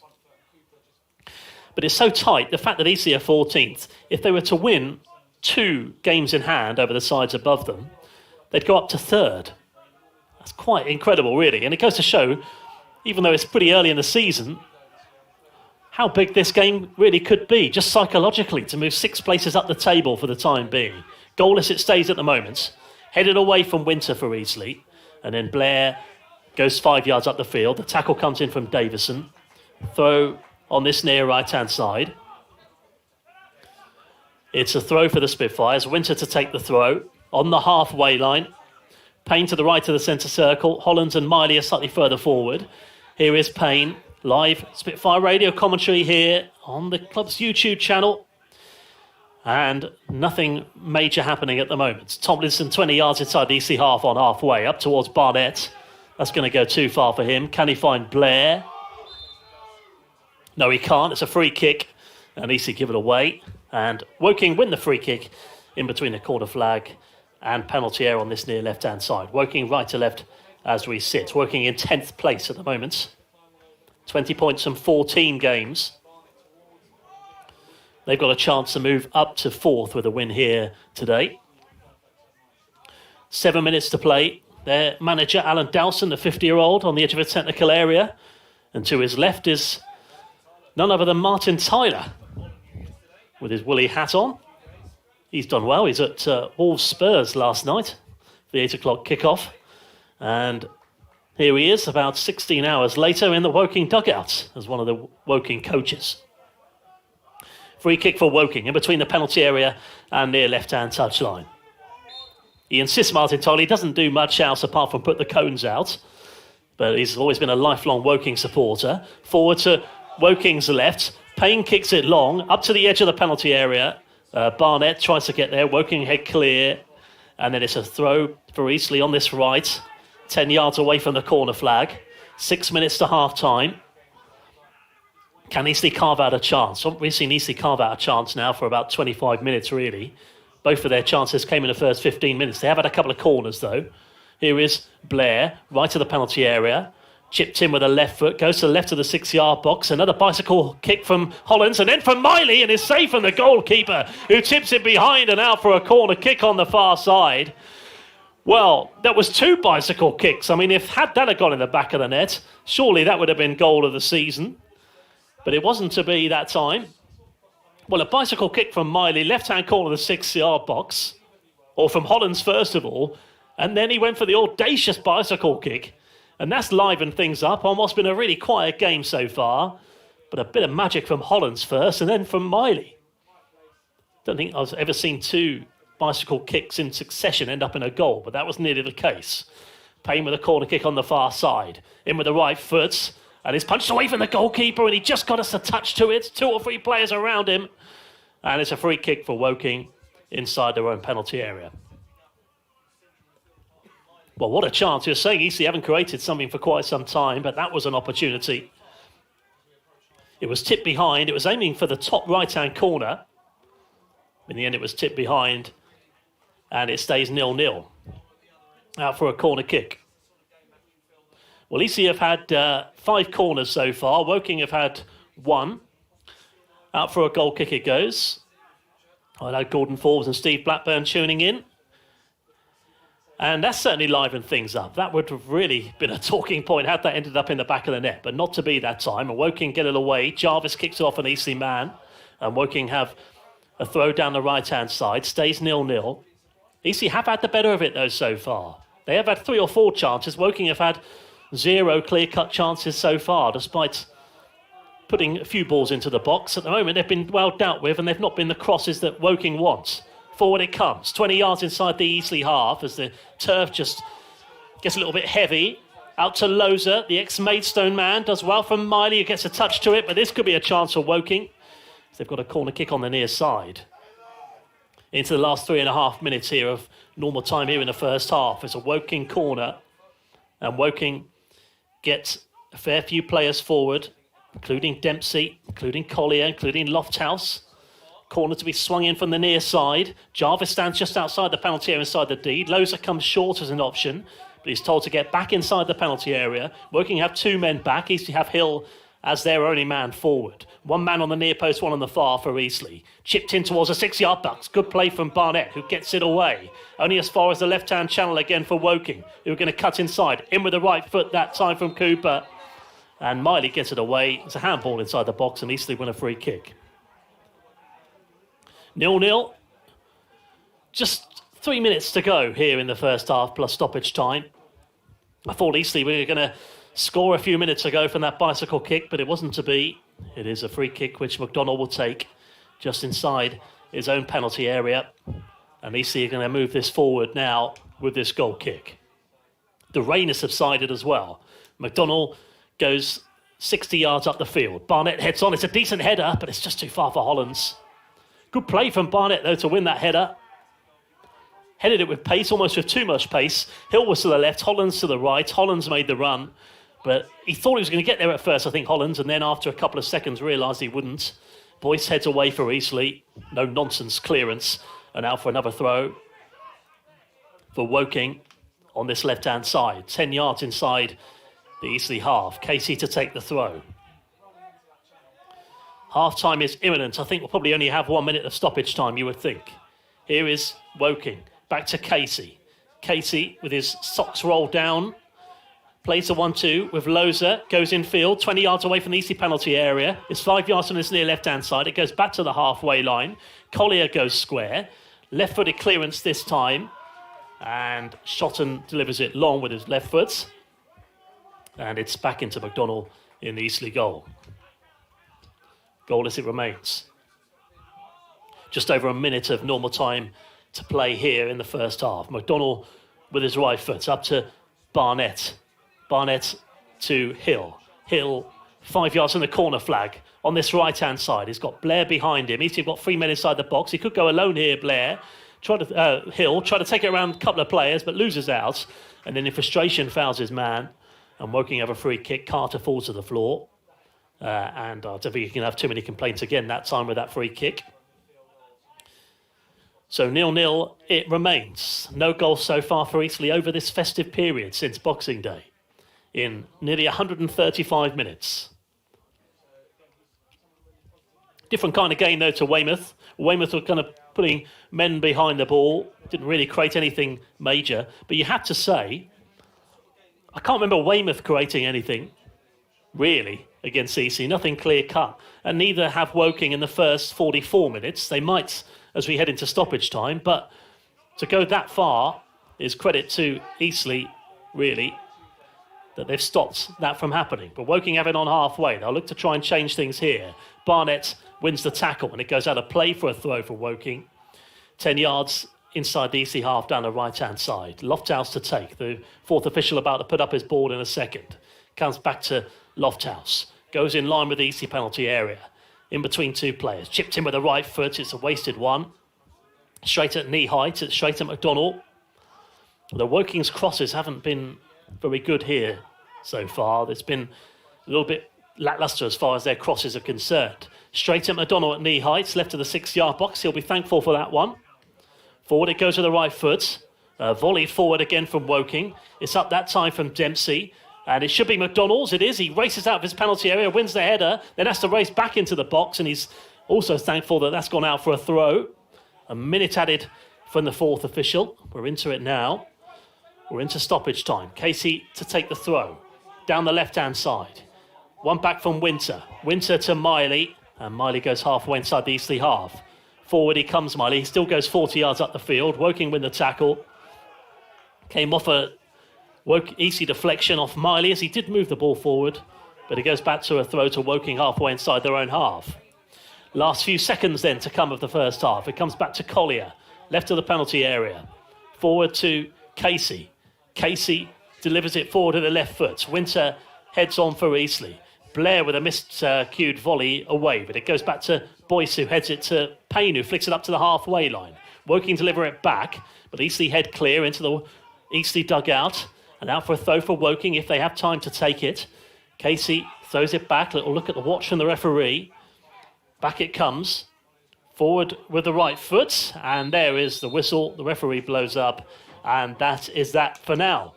Speaker 1: But it's so tight, the fact that Eastleigh are 14th, if they were to win 2 games in hand over the sides above them, they'd go up to 3rd. That's quite incredible, really. And it goes to show, even though it's pretty early in the season, how big this game really could be, just psychologically, to move 6 places up the table for the time being. Goalless it stays at the moment. Headed away from Winter for Eastleigh. And then Blair goes 5 yards up the field. The tackle comes in from Davison. Throw on this near right-hand side. It's a throw for the Spitfires. Winter to take the throw on the halfway line. Payne to the right of the centre circle. Hollands and Miley are slightly further forward. Here is Payne. Live Spitfire Radio commentary here on the club's YouTube channel. And nothing major happening at the moment. Tomlinson 20 yards inside the Eastleigh half on halfway. Up towards Barnett. That's going to go too far for him. Can he find Blair? No, he can't. It's a free kick. And Eastleigh give it away. And Woking win the free kick in between the corner flag and penalty area on this near left-hand side. Woking right to left as we sit. Woking in 10th place at the moment. 20 points from 14 games. They've got a chance to move up to 4th with a win here today. 7 minutes to play. Their manager, Alan Dowson, the 50-year-old, on the edge of a technical area. And to his left is none other than Martin Tyler, with his woolly hat on. He's done well. He's at Wolves Spurs last night, the 8 o'clock kickoff. And here he is about 16 hours later in the Woking dugout as one of the Woking coaches. Free kick for Woking in between the penalty area and near left-hand touchline. He insists, Martin Tolley, he doesn't do much else apart from put the cones out. But he's always been a lifelong Woking supporter. Forward to Woking's left. Payne kicks it long, up to the edge of the penalty area. Barnett tries to get there. Woking head clear. And then it's a throw for Eastleigh on this right. 10 yards away from the corner flag. 6 minutes to half-time. Can Eastleigh carve out a chance? We've seen Eastleigh carve out a chance now for about 25 minutes, really. Both of their chances came in the first 15 minutes. They have had a couple of corners, though. Here is Blair, right of the penalty area. Chipped in with a left foot, goes to the left of the 6-yard box. Another bicycle kick from Hollands, and then from Miley, and it's safe from the goalkeeper, who tips it behind and out for a corner kick on the far side. Well, that was 2 bicycle kicks. I mean, had that gone in the back of the net, surely that would have been goal of the season. But it wasn't to be that time. Well, a bicycle kick from Miley, left-hand corner of the 6-yard box, or from Hollands first of all, and then he went for the audacious bicycle kick, and that's livened things up. Almost been a really quiet game so far, but a bit of magic from Hollands first, and then from Miley. Don't think I've ever seen 2 bicycle kicks in succession end up in a goal, but that was nearly the case. Payne with a corner kick on the far side, in with the right foot, and it's punched away from the goalkeeper, and he just got us a touch to it. 2 or 3 players around him. And it's a free kick for Woking inside their own penalty area. Well, what a chance. You're saying Eastleigh haven't created something for quite some time, but that was an opportunity. It was tipped behind. It was aiming for the top right-hand corner. In the end, it was tipped behind, and it stays 0-0. Out for a corner kick. Well, Eastleigh have had 5 corners so far. Woking have had 1. Out for a goal kick it goes. I know Gordon Forbes and Steve Blackburn tuning in. And that's certainly livened things up. That would have really been a talking point had that ended up in the back of the net, but not to be that time. And Woking get it away. Jarvis kicks it off an Eastleigh man. And Woking have a throw down the right-hand side. Stays 0-0. Eastleigh have had the better of it, though, so far. They have had 3 or 4 chances. Woking have had 0 clear-cut chances so far, despite putting a few balls into the box. At the moment, they've been well dealt with, and they've not been the crosses that Woking wants. Forward it comes, 20 yards inside the Eastleigh half, as the turf just gets a little bit heavy. Out to Loza, the ex-Maidstone man, does well from Miley, who gets a touch to it, but this could be a chance for Woking. They've got a corner kick on the near side. Into the last 3.5 minutes here of normal time here in the first half. It's a Woking corner, and Woking gets a fair few players forward, including Dempsey, including Collier, including Lofthouse. Corner to be swung in from the near side. Jarvis stands just outside the penalty area inside the D. Loza comes short as an option, but he's told to get back inside the penalty area. Woking have 2 men back. Eastleigh have Hill as their only man forward. 1 man on the near post, 1 on the far for Eastleigh. Chipped in towards a 6-yard box. Good play from Barnett, who gets it away. Only as far as the left-hand channel again for Woking, who are going to cut inside. In with the right foot that time from Cooper. And Miley gets it away. It's a handball inside the box, and Eastleigh win a free kick. 0-0. Just 3 minutes to go here in the first half, plus stoppage time. I thought Eastleigh were going to score a few minutes ago from that bicycle kick, but it wasn't to be. It is a free kick which McDonald will take just inside his own penalty area. And Eastleigh are going to move this forward now with this goal kick. The rain has subsided as well. McDonald goes 60 yards up the field. Barnett heads on. It's a decent header, but it's just too far for Hollands. Good play from Barnett, though, to win that header. Headed it with pace, almost with too much pace. Hill was to the left, Hollands to the right. Hollands made the run, but he thought he was going to get there at first, I think, Hollands, and then after a couple of seconds realised he wouldn't. Boyce heads away for Eastleigh. No nonsense clearance, and out for another throw for Woking on this left-hand side. 10 yards inside the Eastleigh half. Casey to take the throw. Half-time is imminent. I think we'll probably only have 1 minute of stoppage time, you would think. Here is Woking. Back to Casey. Casey, with his socks rolled down, plays the 1-2 with Loza. Goes infield, 20 yards away from the Eastleigh penalty area. It's 5 yards from this near left-hand side. It goes back to the halfway line. Collier goes square. Left-footed clearance this time. And Shotton delivers it long with his left foot. And it's back into McDonnell in the Eastleigh goal. Goalless it remains. Just over a minute of normal time to play here in the first half. McDonnell with his right foot up to Barnett. Barnett to Hill. Hill 5 yards from the corner flag on this right-hand side. He's got Blair behind him. He's got 3 men inside the box. He could go alone here, Blair. Hill try to take it around a couple of players, but loses out. And then in frustration, fouls his man. And Woking have a free kick. Carter falls to the floor. And I don't think he can have too many complaints again that time with that free kick. So 0-0 it remains. No goals so far for Eastleigh over this festive period since Boxing Day. In nearly 135 minutes. Different kind of game, though, to Weymouth. Weymouth were kind of putting men behind the ball. Didn't really create anything major. But you have to say, I can't remember Weymouth creating anything, really, against Eastleigh. Nothing clear-cut. And neither have Woking in the first 44 minutes. They might as we head into stoppage time. But to go that far is credit to Eastleigh, really, that they've stopped that from happening. But Woking have it on halfway. They'll look to try and change things here. Barnett wins the tackle and it goes out of play for a throw for Woking. 10 yards inside the Eastleigh half down the right-hand side. Lofthouse to take. The fourth official about to put up his board in a second. Comes back to Lofthouse. Goes in line with the Eastleigh penalty area. In between two players. Chipped in with the right foot. It's a wasted one. Straight at knee height. It's straight at McDonnell. The Woking's crosses haven't been very good here so far. It's been a little bit lacklustre as far as their crosses are concerned. Straight at McDonnell at knee heights, left of the 6-yard box. He'll be thankful for that one. Forward it goes with the right foot. Volleyed forward again from Woking. It's up that time from Dempsey. And it should be McDonnell's. It is. He races out of his penalty area, wins the header, then has to race back into the box. And he's also thankful that that's gone out for a throw. A minute added from the fourth official. We're into it now. We're into stoppage time. Casey to take the throw. Down the left-hand side. One back from Winter. Winter to Miley. And Miley goes halfway inside the Eastleigh half. Forward he comes, Miley. He still goes 40 yards up the field. Woking win the tackle. Came off a Eastleigh deflection off Miley as he did move the ball forward. But it goes back to a throw to Woking halfway inside their own half. Last few seconds then to come of the first half. It comes back to Collier. Left of the penalty area. Forward to Casey. Casey delivers it forward to the left foot. Winter heads on for Eastleigh. Blair with a miscued volley away, but it goes back to Boyce, who heads it to Payne, who flicks it up to the halfway line. Woking deliver it back, but Eastleigh head clear into the Eastleigh dugout and out for a throw for Woking if they have time to take it. Casey throws it back. Little look at the watch from the referee. Back it comes. Forward with the right foot, and there is the whistle. The referee blows up, and that is that for now.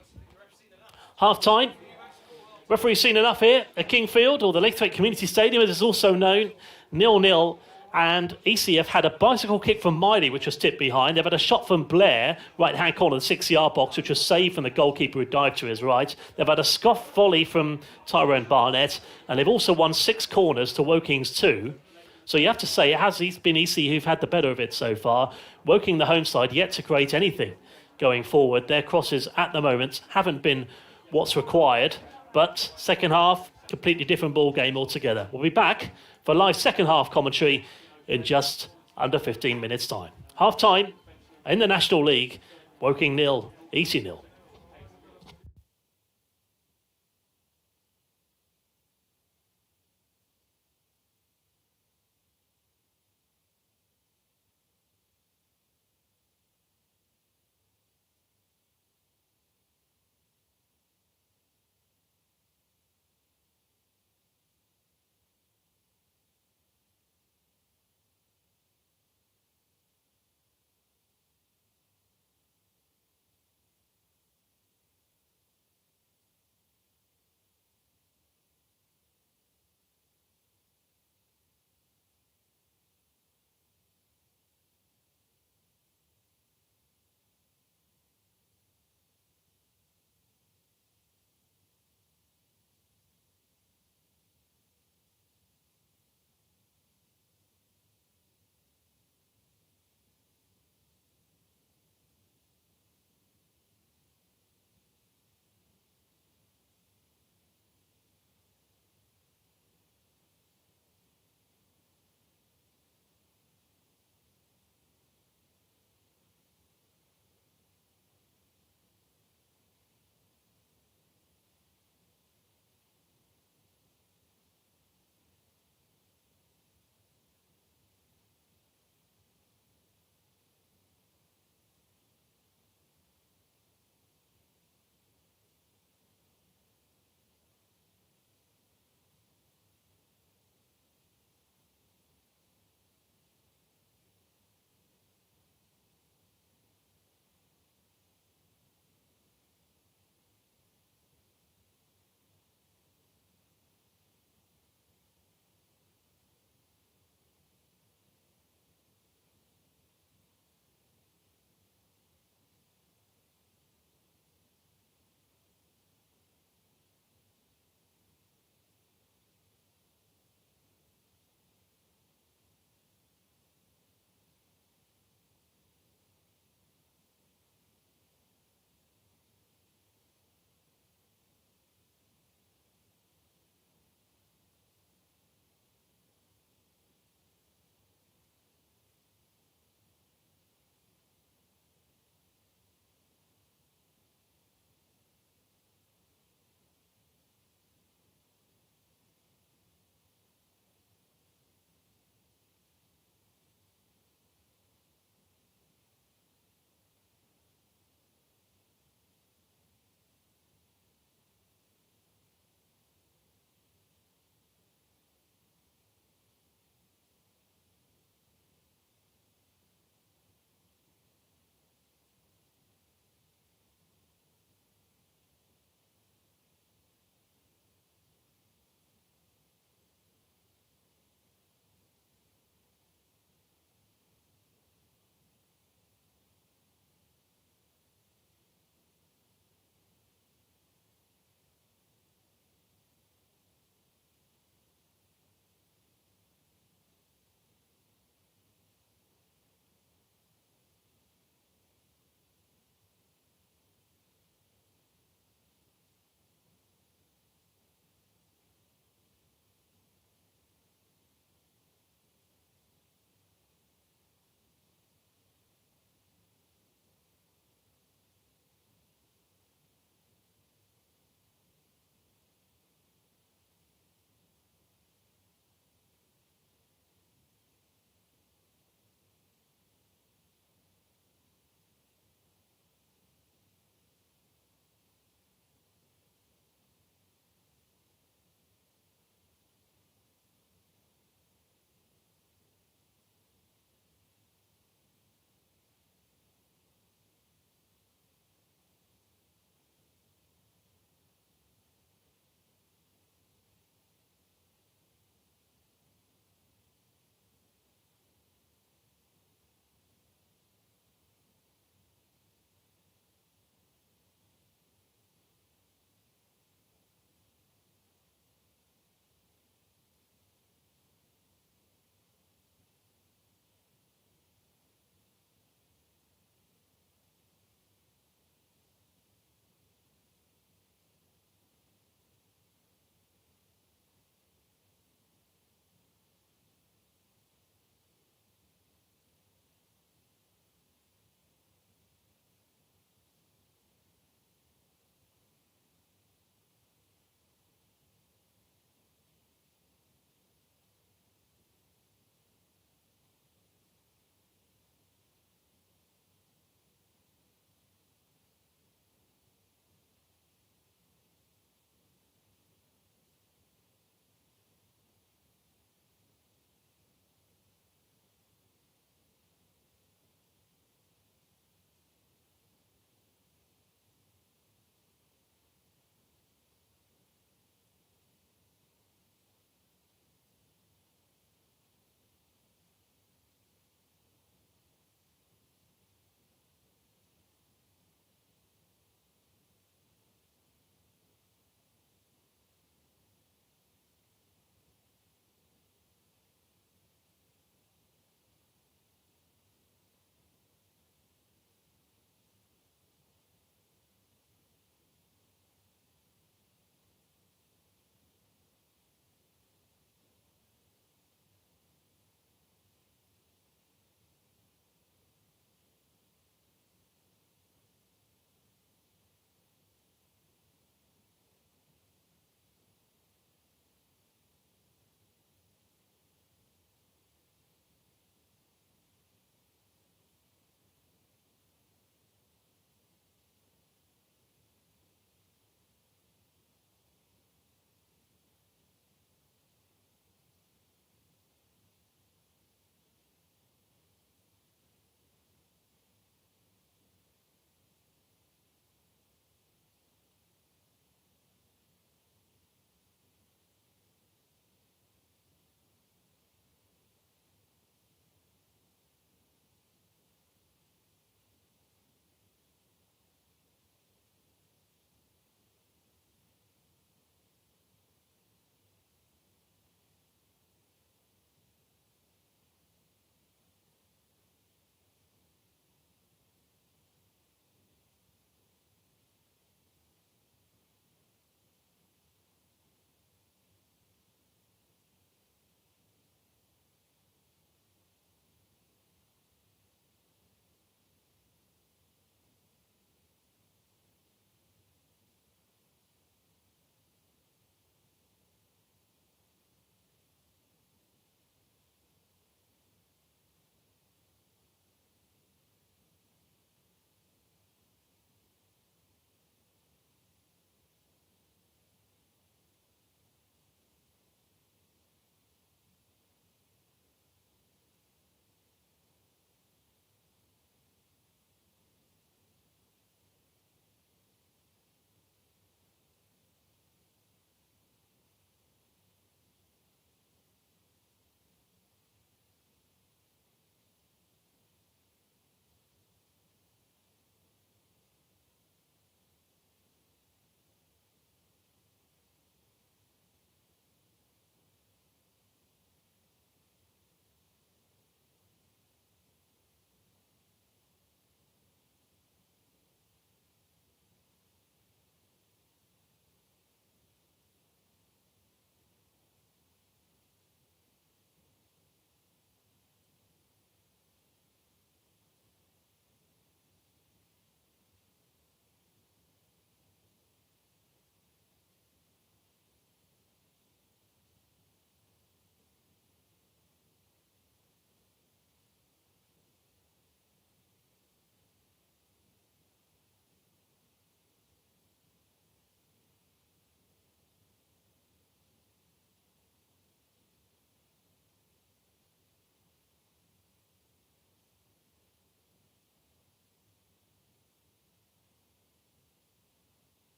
Speaker 1: Half-time. Referee's seen enough here at Kingfield, or the Lakethwaite Community Stadium, as it's also known. 0-0, and Eastleigh have had a bicycle kick from Miley, which was tipped behind. They've had a shot from Blair, right-hand corner of the 6-yard box, which was saved from the goalkeeper who dived to his right. They've had a scoff volley from Tyrone Barnett, and they've also won 6 corners to Woking's 2. So you have to say it has been Eastleigh who've had the better of it so far. Woking, the home side, yet to create anything going forward. Their crosses at the moment haven't been what's required. But second half, completely different ball game altogether. We'll be back for live second half commentary in just under 15 minutes' time. Half time in the National League, Woking 0, Eastleigh 0.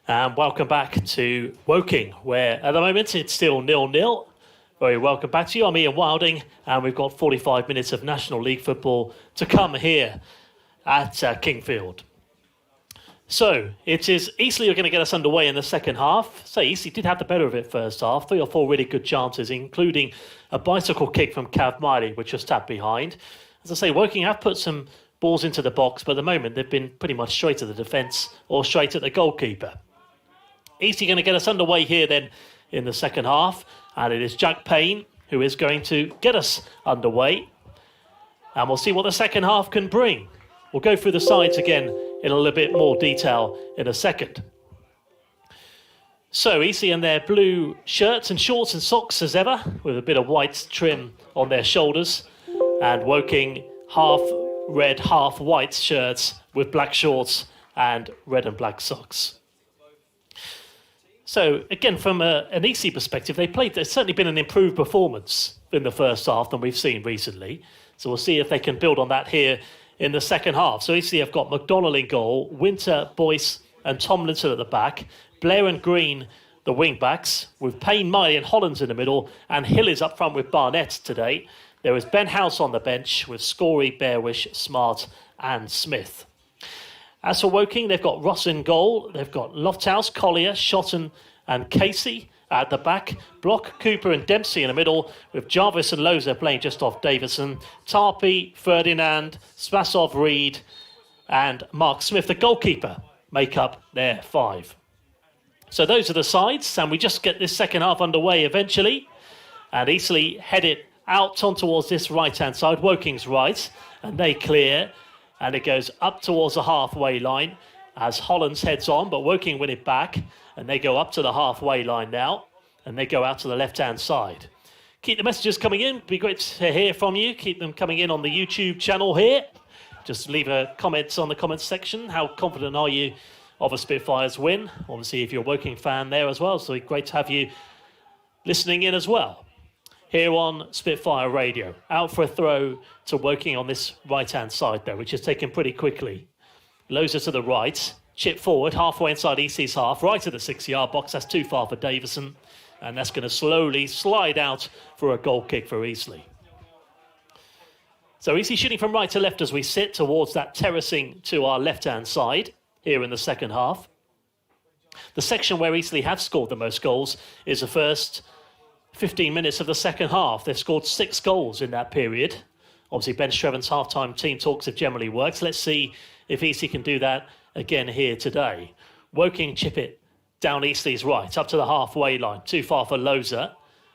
Speaker 1: And welcome back to Woking, where at the moment it's still 0-0. Very welcome back to you. I'm Ian Wilding, and we've got 45 minutes of National League football to come here at Kingfield. So it is Eastleigh who are going to get us underway in the second half. So Eastleigh did have the better of it first half. 3 or 4 really good chances, including a bicycle kick from Cav Miley, which was tapped behind. As I say, Woking have put some balls into the box, but at the moment they've been pretty much straight at the defence or straight at the goalkeeper. Eastleigh going to get us underway here then in the second half, and it is Jack Payne who is going to get us underway, and we'll see what the second half can bring. We'll go through the sides again in a little bit more detail in a second. So Eastleigh in their blue shirts and shorts and socks as ever, with a bit of white trim on their shoulders, and Woking half red, half white shirts with black shorts and red and black socks. So again, from an Eastleigh perspective, there's certainly been an improved performance in the first half than we've seen recently. So we'll see if they can build on that here in the second half. So Eastleigh have got McDonnell in goal, Winter, Boyce and Tomlinson at the back, Blair and Green the wing backs, with Payne, Miley and Hollands in the middle, and Hill is up front with Barnett today. There is Ben House on the bench with Scory, Bearwish, Smart and Smith. As for Woking, they've got Ross in goal. They've got Lofthouse, Collier, Shotton and Casey at the back. Block, Cooper and Dempsey in the middle, with Jarvis and Loza playing just off Davison. Tarpey, Ferdinand, Spasov, Reed and Mark Smith, the goalkeeper, make up their 5. So those are the sides, and we just get this second half underway eventually. And Eastleigh head it out on towards this right-hand side, Woking's right, and they clear, and it goes up towards the halfway line as Hollands heads on, but Woking win it back, and they go up to the halfway line now, and they go out to the left-hand side. Keep the messages coming in. It'd be great to hear from you. Keep them coming in on the YouTube channel here. Just leave a comment on the comments section. How confident are you of a Spitfires win? Obviously, if you're a Woking fan there as well, so it'd be great to have you listening in as well. Here on Spitfire Radio, out for a throw to Woking on this right-hand side there, which is taken pretty quickly. Loza to the right, chip forward, halfway inside Eastleigh's half, right to the 6-yard box. That's too far for Davison, and that's going to slowly slide out for a goal kick for Eastleigh. So Eastleigh shooting from right to left as we sit towards that terracing to our left-hand side here in the second half. The section where Eastleigh have scored the most goals is the first 15 minutes of the second half. They've scored 6 goals in that period. Obviously, Ben Streven's half-time team talks have generally worked. Let's see if Eastleigh can do that again here today. Woking chip it down Eastleigh's right, up to the halfway line. Too far for Loza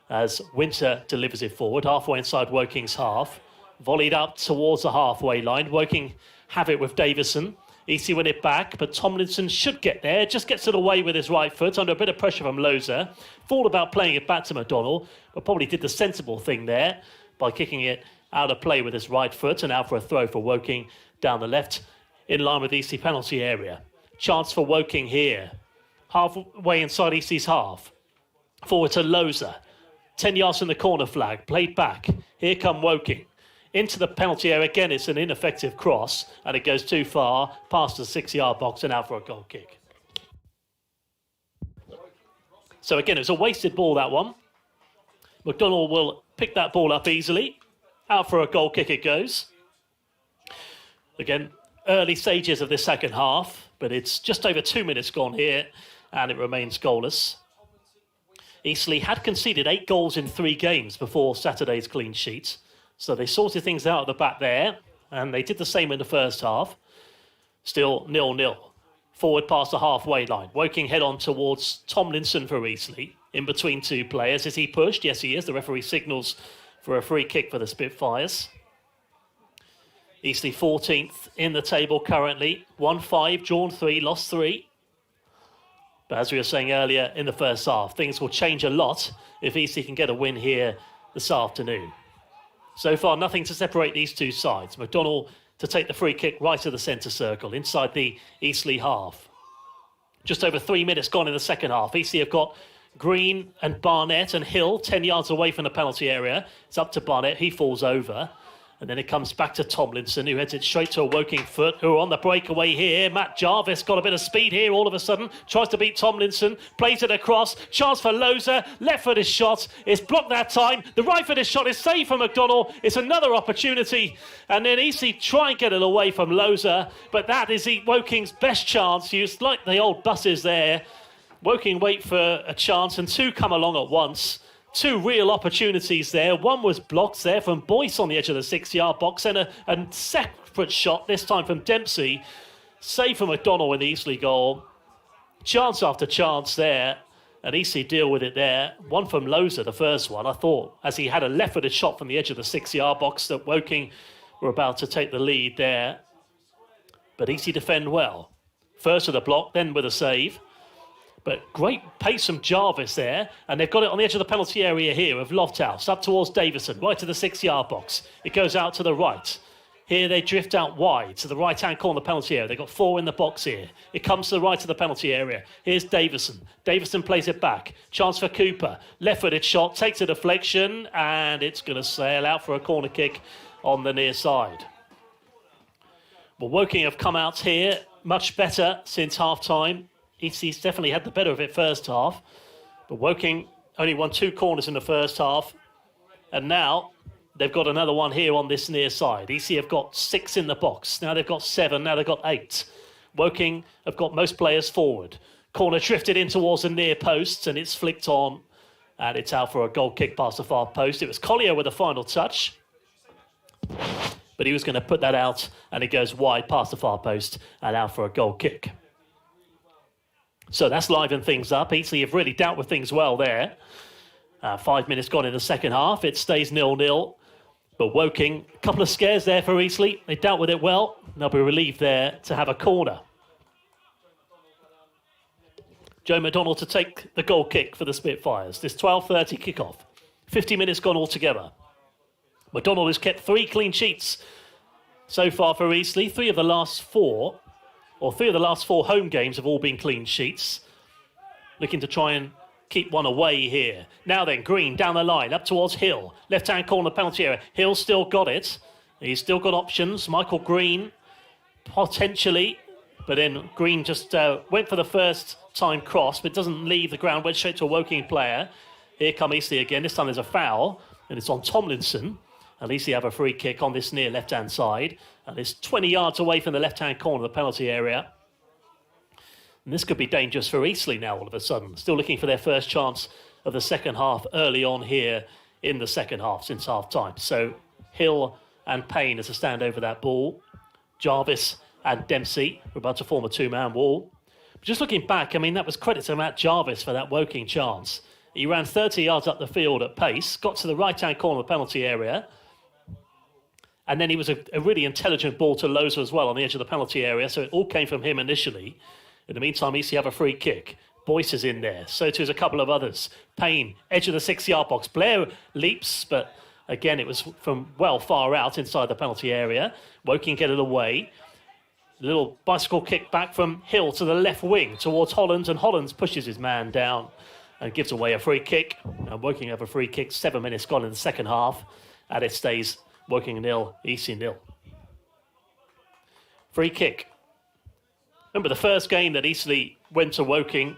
Speaker 1: as Winter delivers it forward, halfway inside Woking's half. Volleyed up towards the halfway line. Woking have it with Davison. Eastleigh win it back, but Tomlinson should get there. Just gets it away with his right foot under a bit of pressure from Loza. Thought about playing it back to McDonnell, but probably did the sensible thing there by kicking it out of play with his right foot, and out for a throw for Woking down the left in line with Eastleigh penalty area. Chance for Woking here. Halfway inside Eastleigh's half. Forward to Loza. 10 yards from the corner flag. Played back. Here come Woking. Into the penalty area. Again, it's an ineffective cross, and it goes too far, past the 6-yard box and out for a goal kick. So again, it was a wasted ball, that one. McDonnell will pick that ball up easily. Out for a goal kick it goes. Again, early stages of this second half, but it's just over 2 minutes gone here, and it remains goalless. Eastleigh had conceded 8 goals in 3 games before Saturday's clean sheet. So they sorted things out at the back there, and they did the same in the first half. Still 0-0. Forward past the halfway line. Woking head on towards Tomlinson for Eastleigh. In between 2 players. Is he pushed? Yes, he is. The referee signals for a free kick for the Spitfires. Eastleigh 14th in the table currently. 1-5, drawn 3, lost 3. But as we were saying earlier in the first half, things will change a lot if Eastleigh can get a win here this afternoon. So far, nothing to separate these 2 sides. McDonnell to take the free kick right to the centre circle, inside the Eastleigh half. Just over 3 minutes gone in the second half. Eastleigh have got Green and Barnett and Hill 10 yards away from the penalty area. It's up to Barnett. He falls over. And then it comes back to Tomlinson, who heads it straight to a Woking foot, who are on the breakaway here. Matt Jarvis got a bit of speed here all of a sudden. Tries to beat Tomlinson. Plays it across. Chance for Loza. Left-footed shot. It's blocked that time. The right-footed shot is saved from McDonnell. It's another opportunity. And then Eastleigh try and get it away from Loza. But that is Woking's best chance. Used like the old buses there. Woking wait for a chance and two come along at once. Two real opportunities there. One was blocked there from Boyce on the edge of the 6-yard box, and a separate shot, this time from Dempsey. Save from McDonnell in the Eastleigh goal. Chance after chance there, and Eastleigh deal with it there. One from Loza, the first one. I thought, as he had a left-footed shot from the edge of the 6-yard box, that Woking were about to take the lead there. But Eastleigh defend well. First with a block, then with a save. But great pace from Jarvis there. And they've got it on the edge of the penalty area here of Lofthouse. Up towards Davison, right to the 6-yard box. It goes out to the right. Here they drift out wide to the right-hand corner of the penalty area. They've got 4 in the box here. It comes to the right of the penalty area. Here's Davison. Davison plays it back. Chance for Cooper. Left-footed shot. Takes a deflection. And it's going to sail out for a corner kick on the near side. Well, Woking have come out here much better since half-time. Eastleigh's definitely had the better of it first half. But Woking only won 2 corners in the first half. And now they've got another one here on this near side. Eastleigh have got 6 in the box. Now they've got 7. Now they've got 8. Woking have got most players forward. Corner drifted in towards the near posts and it's flicked on. And it's out for a goal kick past the far post. It was Collier with the final touch. But he was going to put that out and it goes wide past the far post and out for a goal kick. So that's livened things up. Eastleigh have really dealt with things well there. 5 minutes gone in the second half. It stays 0-0. But Woking, a couple of scares there for Eastleigh. They dealt with it well. They'll be relieved there to have a corner. Joe McDonnell to take the goal kick for the Spitfires. This 12:30 kickoff. 50 minutes gone altogether. McDonnell has kept 3 clean sheets so far for Eastleigh. 3 of the last 4 home games have all been clean sheets. Looking to try and keep one away here. Now then, Green down the line, up towards Hill. Left-hand corner penalty area. Hill still got it. He's still got options. Michael Green, potentially. But then Green just went for the first time cross, but doesn't leave the ground. Went straight to a Woking player. Here come Eastleigh again. This time there's a foul, and it's on Tomlinson. At least they have a free kick on this near left-hand side. And it's 20 yards away from the left-hand corner of the penalty area. And this could be dangerous for Eastleigh now all of a sudden. Still looking for their first chance of the second half early on here in the second half since half-time. So Hill and Payne as a stand over that ball. Jarvis and Dempsey are about to form a 2-man wall. But just looking back, I mean, that was credit to Matt Jarvis for that Woking chance. He ran 30 yards up the field at pace, got to the right-hand corner of the penalty area. And then he was a really intelligent ball to Loza as well on the edge of the penalty area. So it all came from him initially. In the meantime, Eastleigh have a free kick. Boyce is in there. So too is a couple of others. Payne, edge of the 6-yard box. Blair leaps, but again, it was from well far out inside the penalty area. Woking get it away. Little bicycle kick back from Hill to the left wing towards Hollands. And Hollands pushes his man down and gives away a free kick. And Woking have a free kick. 7 minutes gone in the second half. And it stays Woking 0, Eastleigh 0. Free kick. Remember the first game that Eastleigh went to Woking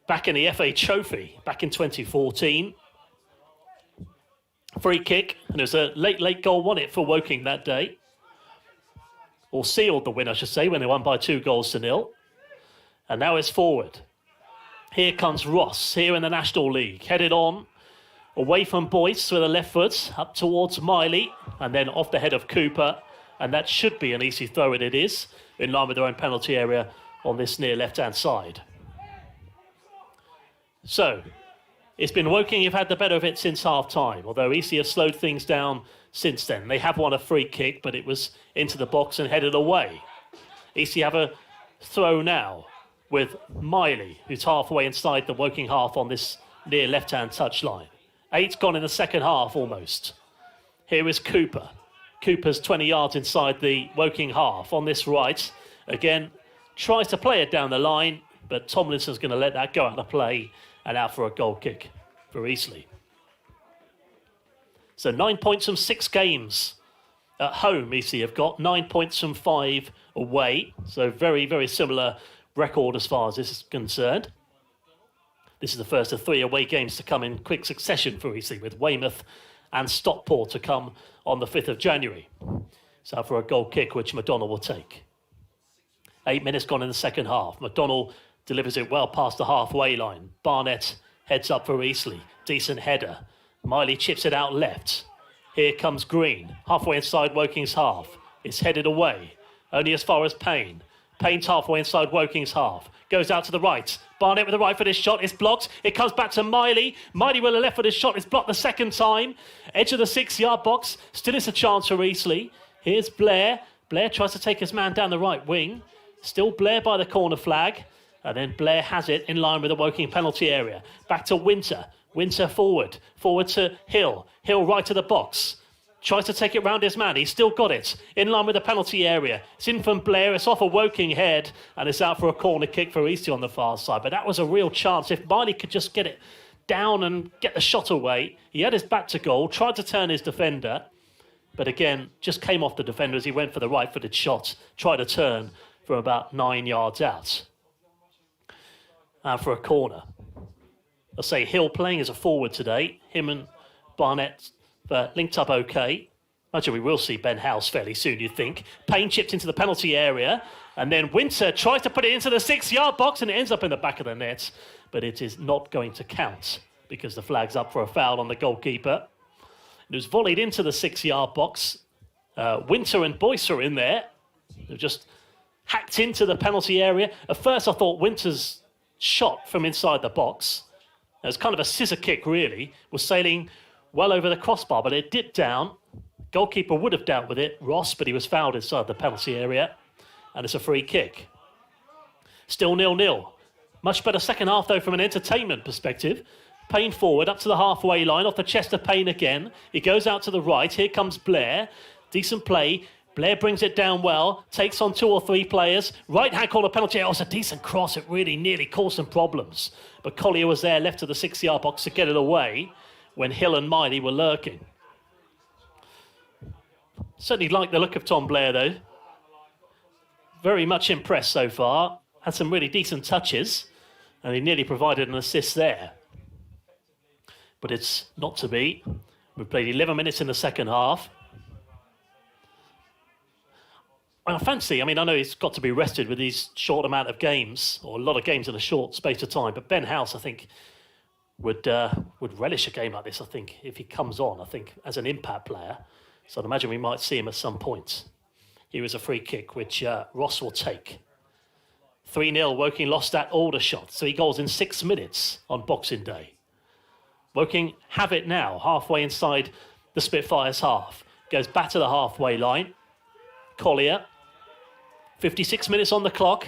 Speaker 1: back in the FA Trophy back in 2014. Free kick, and it was a late goal won it for Woking that day. Or sealed the win, I should say, when they won by 2-0. And now it's forward. Here comes Ross, here in the National League, headed on. Away from Boyce with a left foot, up towards Miley, and then off the head of Cooper. And that should be an easy throw, and it is, in line with their own penalty area on this near left-hand side. So, it's been Woking who've had the better of it since half-time, although Eastleigh have slowed things down since then. They have won a free kick, but it was into the box and headed away. Eastleigh have a throw now with Miley, who's halfway inside the Woking half on this near left-hand touchline. 8 gone in the second half, almost. Here is Cooper. Cooper's 20 yards inside the Woking half on this right. Again, tries to play it down the line, but Tomlinson's going to let that go out of play and out for a goal kick for Eastleigh. So 9 points from 6 games at home. Eastleigh have got 9 points from 5 away. So very, very similar record as far as this is concerned. This is the first of 3 away games to come in quick succession for Eastleigh, with Weymouth and Stockport to come on the 5th of January. So for a goal kick, which McDonnell will take. 8 minutes gone in the second half. McDonnell delivers it well past the halfway line. Barnett heads up for Eastleigh. Decent header. Miley chips it out left. Here comes Green. Halfway inside Woking's half. It's headed away. Only as far as Payne. Payne's halfway inside Woking's half. Goes out to the right. Barnett with the right-footed shot. It's blocked. It comes back to Miley. Miley with a left-footed shot. It's blocked the second time. Edge of the 6-yard box. Still is a chance for Eastleigh. Here's Blair. Blair tries to take his man down the right wing. Still Blair by the corner flag. And then Blair has it in line with the Woking penalty area. Back to Winter. Winter forward. Forward to Hill. Hill right to the box. Tries to take it round his man. He's still got it. In line with the penalty area. It's in from Blair. It's off a Woking head. And it's out for a corner kick for Eastleigh on the far side. But that was a real chance. If Miley could just get it down and get the shot away. He had his back to goal. Tried to turn his defender. But again, just came off the defender as he went for the right-footed shot. Tried to turn from about 9 yards out. And for a corner. I'll say Hill playing as a forward today. Him and Barnett linked up okay. Imagine we will see Ben House fairly soon, you'd think. Payne chipped into the penalty area. And then Winter tries to put it into the 6-yard box and it ends up in the back of the net. But it is not going to count because the flag's up for a foul on the goalkeeper. It was volleyed into the 6-yard box. Winter and Boyce are in there. They've just hacked into the penalty area. At first I thought Winter's shot from inside the box, it was kind of a scissor kick really, was sailing well over the crossbar, but it dipped down. Goalkeeper would have dealt with it, Ross, but he was fouled inside the penalty area. And it's a free kick. Still 0-0. Much better second half though from an entertainment perspective. Payne forward up to the halfway line, off the chest of Payne again. He goes out to the right. Here comes Blair. Decent play. Blair brings it down well, takes on 2 or 3 players. Right-hand corner penalty. Oh, it's a decent cross. It really nearly caused some problems. But Collier was there left of the 6-yard box to get it away when Hill and Miley were lurking. Certainly like the look of Tom Blair, though. Very much impressed so far. Had some really decent touches. And he nearly provided an assist there. But it's not to be. We've played 11 minutes in the second half. I fancy, I know he's got to be rested with these short amount of games, or a lot of games in a short space of time, but Ben House, I think, would relish a game like this, I think, if he comes on, I think, as an impact player. So I'd imagine we might see him at some point. Here is a free kick, which Ross will take. 3-0, Woking lost that Aldershot. 3 goals in 6 minutes on Boxing Day. Woking have it now, halfway inside the Spitfires half. Goes back to the halfway line. Collier. 56 minutes on the clock.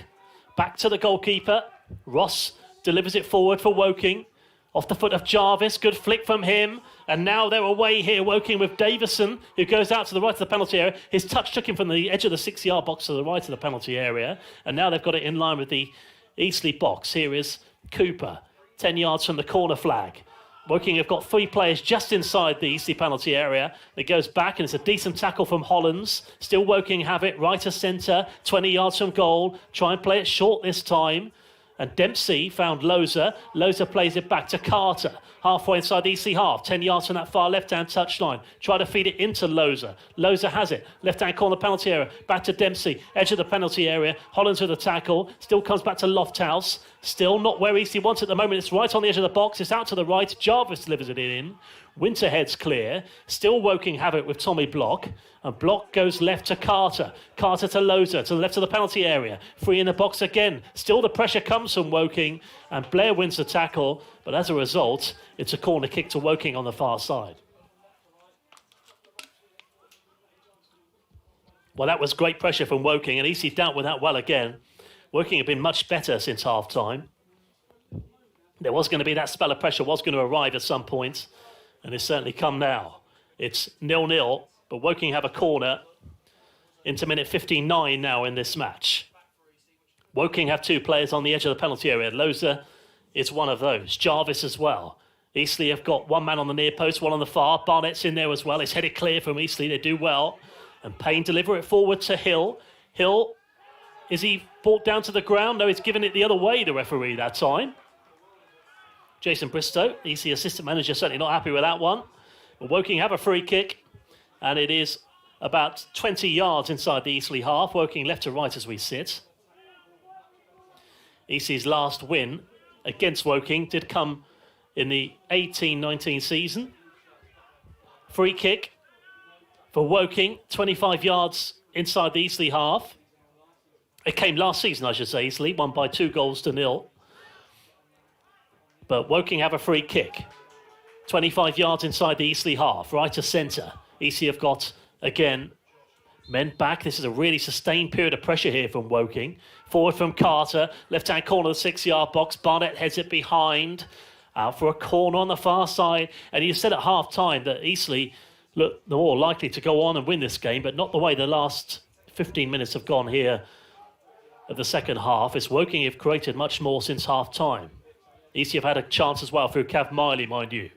Speaker 1: Back to the goalkeeper. Ross delivers it forward for Woking. Off the foot of Jarvis. Good flick from him. And now they're away here, Woking with Davison, who goes out to the right of the penalty area. His touch took him from the edge of the 6-yard box to the right of the penalty area. And now they've got it in line with the Eastleigh box. Here is Cooper. 10 yards from the corner flag. Woking have got 3 players just inside the Eastleigh penalty area. It goes back and it's a decent tackle from Hollands. Still Woking have it, right of centre, 20 yards from goal. Try and play it short this time. And Dempsey found Loza. Loza plays it back to Carter. Halfway inside the Eastleigh half, 10 yards from that far left-hand touchline. Try to feed it into Loza. Loza has it. Left-hand corner penalty area. Back to Dempsey. Edge of the penalty area. Hollands with a tackle. Still comes back to Lofthouse. Still not where Eastleigh wants at the moment. It's right on the edge of the box. It's out to the right. Jarvis delivers it in. Winter heads clear. Still Woking have it with Tommy Block. And Block goes left to Carter. Carter to Loza, to the left of the penalty area. Free in the box again. Still the pressure comes from Woking. And Blair wins the tackle. But as a result, it's a corner kick to Woking on the far side. Well, that was great pressure from Woking. And Eastleigh dealt with that well again. Woking have been much better since half-time. There was going to be that spell of pressure, was going to arrive at some point. And it's certainly come now. It's 0-0, but Woking have a corner into minute 59 now in this match. Woking have 2 players on the edge of the penalty area. Loza is one of those. Jarvis as well. Eastleigh have got one man on the near post, one on the far. Barnett's in there as well. It's headed clear from Eastleigh. They do well. And Payne deliver it forward to Hill. Hill, is he brought down to the ground? No, he's given it the other way, the referee, that time. Jason Bristow, Eastleigh assistant manager, certainly not happy with that one. But Woking have a free kick. And it is about 20 yards inside the Eastleigh half. Woking left to right as we sit. Eastleigh's last win against Woking did come in the 18-19 season. Free kick for Woking, 25 yards inside the Eastleigh half. It came last season, I should say. Eastleigh won by 2-0. But Woking have a free kick. 25 yards inside the Eastleigh half, right to centre. Eastleigh have got, again, men back. This is a really sustained period of pressure here from Woking. Forward from Carter, left-hand corner of the 6-yard box. Barnett heads it behind. Out for a corner on the far side. And he said at half-time that Eastleigh looked more likely to go on and win this game, but not the way the last 15 minutes have gone here of the second half. It's Woking have created much more since half-time. Eastleigh have had a chance as well through Cav Miley, mind you.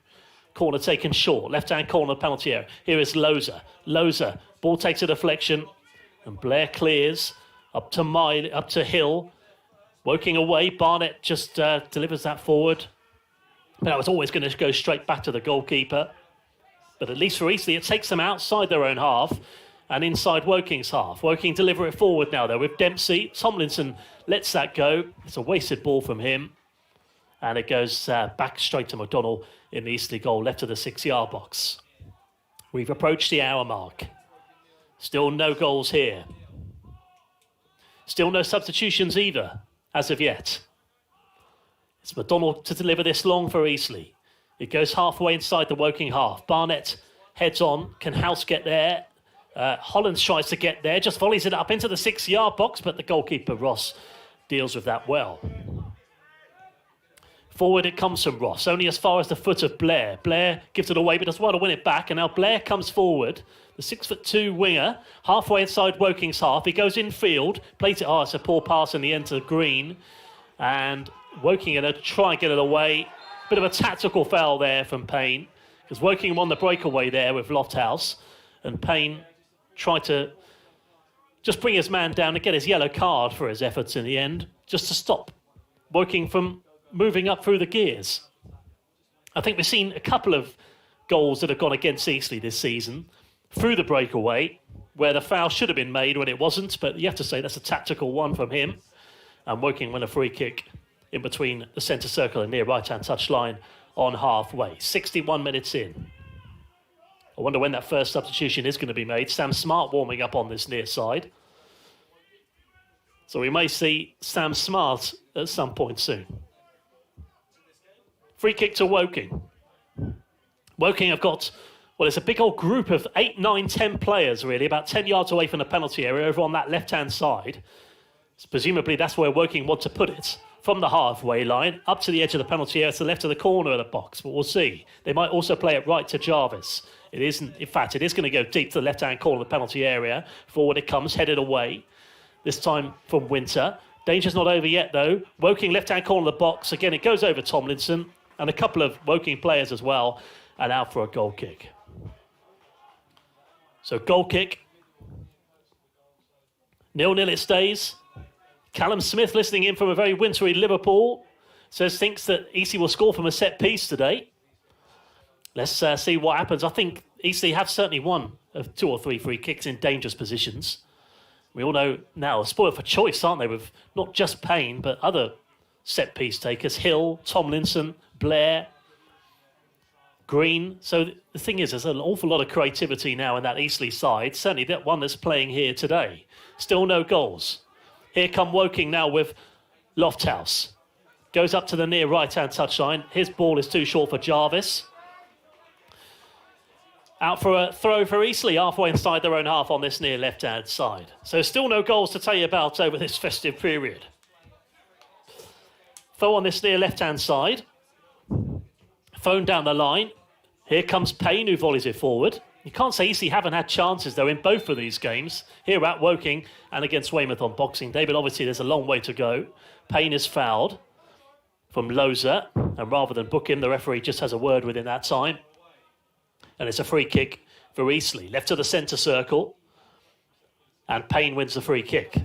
Speaker 1: Corner taken short. Left-hand corner penalty area. Here is Loza. Loza. Ball takes a deflection. And Blair clears. Up to Hill. Woking away. Barnett just delivers that forward. But that was always going to go straight back to the goalkeeper. But at least for Eastleigh, it takes them outside their own half and inside Woking's half. Woking deliver it forward now, though, with Dempsey. Tomlinson lets that go. It's a wasted ball from him. And it goes back straight to McDonnell in the Eastleigh goal, left of the 6-yard box. We've approached the hour mark. Still no goals here. Still no substitutions either, as of yet. It's McDonnell to deliver this long for Eastleigh. It goes halfway inside the Woking half. Barnett heads on. Can House get there? Hollands tries to get there. Just volleys it up into the 6-yard box, but the goalkeeper, Ross, deals with that well. Forward it comes from Ross, only as far as the foot of Blair. Blair gives it away, but does well to win it back. And now Blair comes forward, the 6'2" winger, halfway inside Woking's half. He goes infield, plays it. Oh, it's a poor pass in the end to Green. And Woking going to try and get it away. Bit of a tactical foul there from Payne, because Woking won the breakaway there with Lofthouse. And Payne tried to just bring his man down and get his yellow card for his efforts in the end, just to stop Woking from moving up through the gears. I think we've seen a couple of goals that have gone against Eastleigh this season through the breakaway, where the foul should have been made when it wasn't, but you have to say that's a tactical one from him. And Woking win a free kick in between the centre circle and near right-hand touchline on halfway. 61 minutes in. I wonder when that first substitution is going to be made. Sam Smart warming up on this near side. So we may see Sam Smart at some point soon. Free kick to Woking. Woking have got, well, it's a big old group of 8, 9, 10 players, really, about 10 yards away from the penalty area over on that left-hand side. So presumably that's where Woking want to put it, from the halfway line, up to the edge of the penalty area, to the left of the corner of the box, but we'll see. They might also play it right to Jarvis. It isn't, in fact, it is going to go deep to the left-hand corner of the penalty area. Forward it comes, headed away, this time from Winter. Danger's not over yet, though. Woking left-hand corner of the box. Again, it goes over Tomlinson. And a couple of Woking players as well, and out for a goal kick. So goal kick. 0-0 it stays. Callum Smith, listening in from a very wintry Liverpool, thinks that Eastleigh will score from a set piece today. Let's see what happens. I think Eastleigh have certainly won 2 or 3 free kicks in dangerous positions. We all know now, spoiled for choice, aren't they, with not just Payne, but other set-piece takers. Hill, Tomlinson, Blair, Green. So the thing is, there's an awful lot of creativity now in that Eastleigh side. Certainly that one that's playing here today. Still no goals. Here come Woking now with Lofthouse. Goes up to the near right-hand touchline. His ball is too short for Jarvis. Out for a throw for Eastleigh, halfway inside their own half on this near left-hand side. So still no goals to tell you about over this festive period. Foe on this near left-hand side. Phone down the line. Here comes Payne, who volleys it forward. You can't say Eastleigh haven't had chances, though, in both of these games. Here at Woking and against Weymouth on Boxing Day. But obviously there's a long way to go. Payne is fouled from Loza. And rather than book him, the referee just has a word with him that time. And it's a free kick for Eastleigh. Left to the centre circle. And Payne wins the free kick.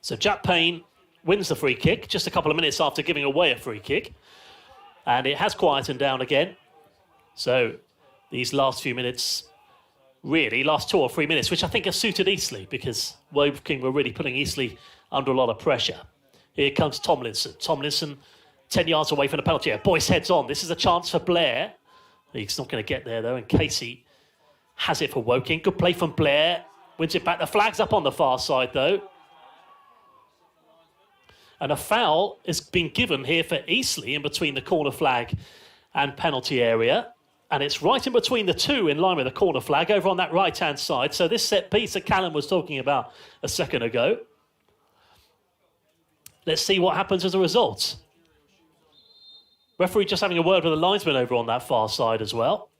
Speaker 1: So Jack Payne wins the free kick just a couple of minutes after giving away a free kick. And it has quietened down again. So these last few minutes, really, last 2 or 3 minutes, which I think has suited Eastleigh because Woking were really putting Eastleigh under a lot of pressure. Here comes Tomlinson. Tomlinson, 10 yards away from the penalty area. Boyce heads on. This is a chance for Blair. He's not going to get there, though, and Casey has it for Woking. Good play from Blair. Wins it back. The flag's up on the far side, though. And a foul has been given here for Eastleigh in between the corner flag and penalty area. And it's right in between the two in line with the corner flag over on that right-hand side. So this set piece that Callum was talking about a second ago. Let's see what happens as a result. Referee just having a word with the linesman over on that far side as well.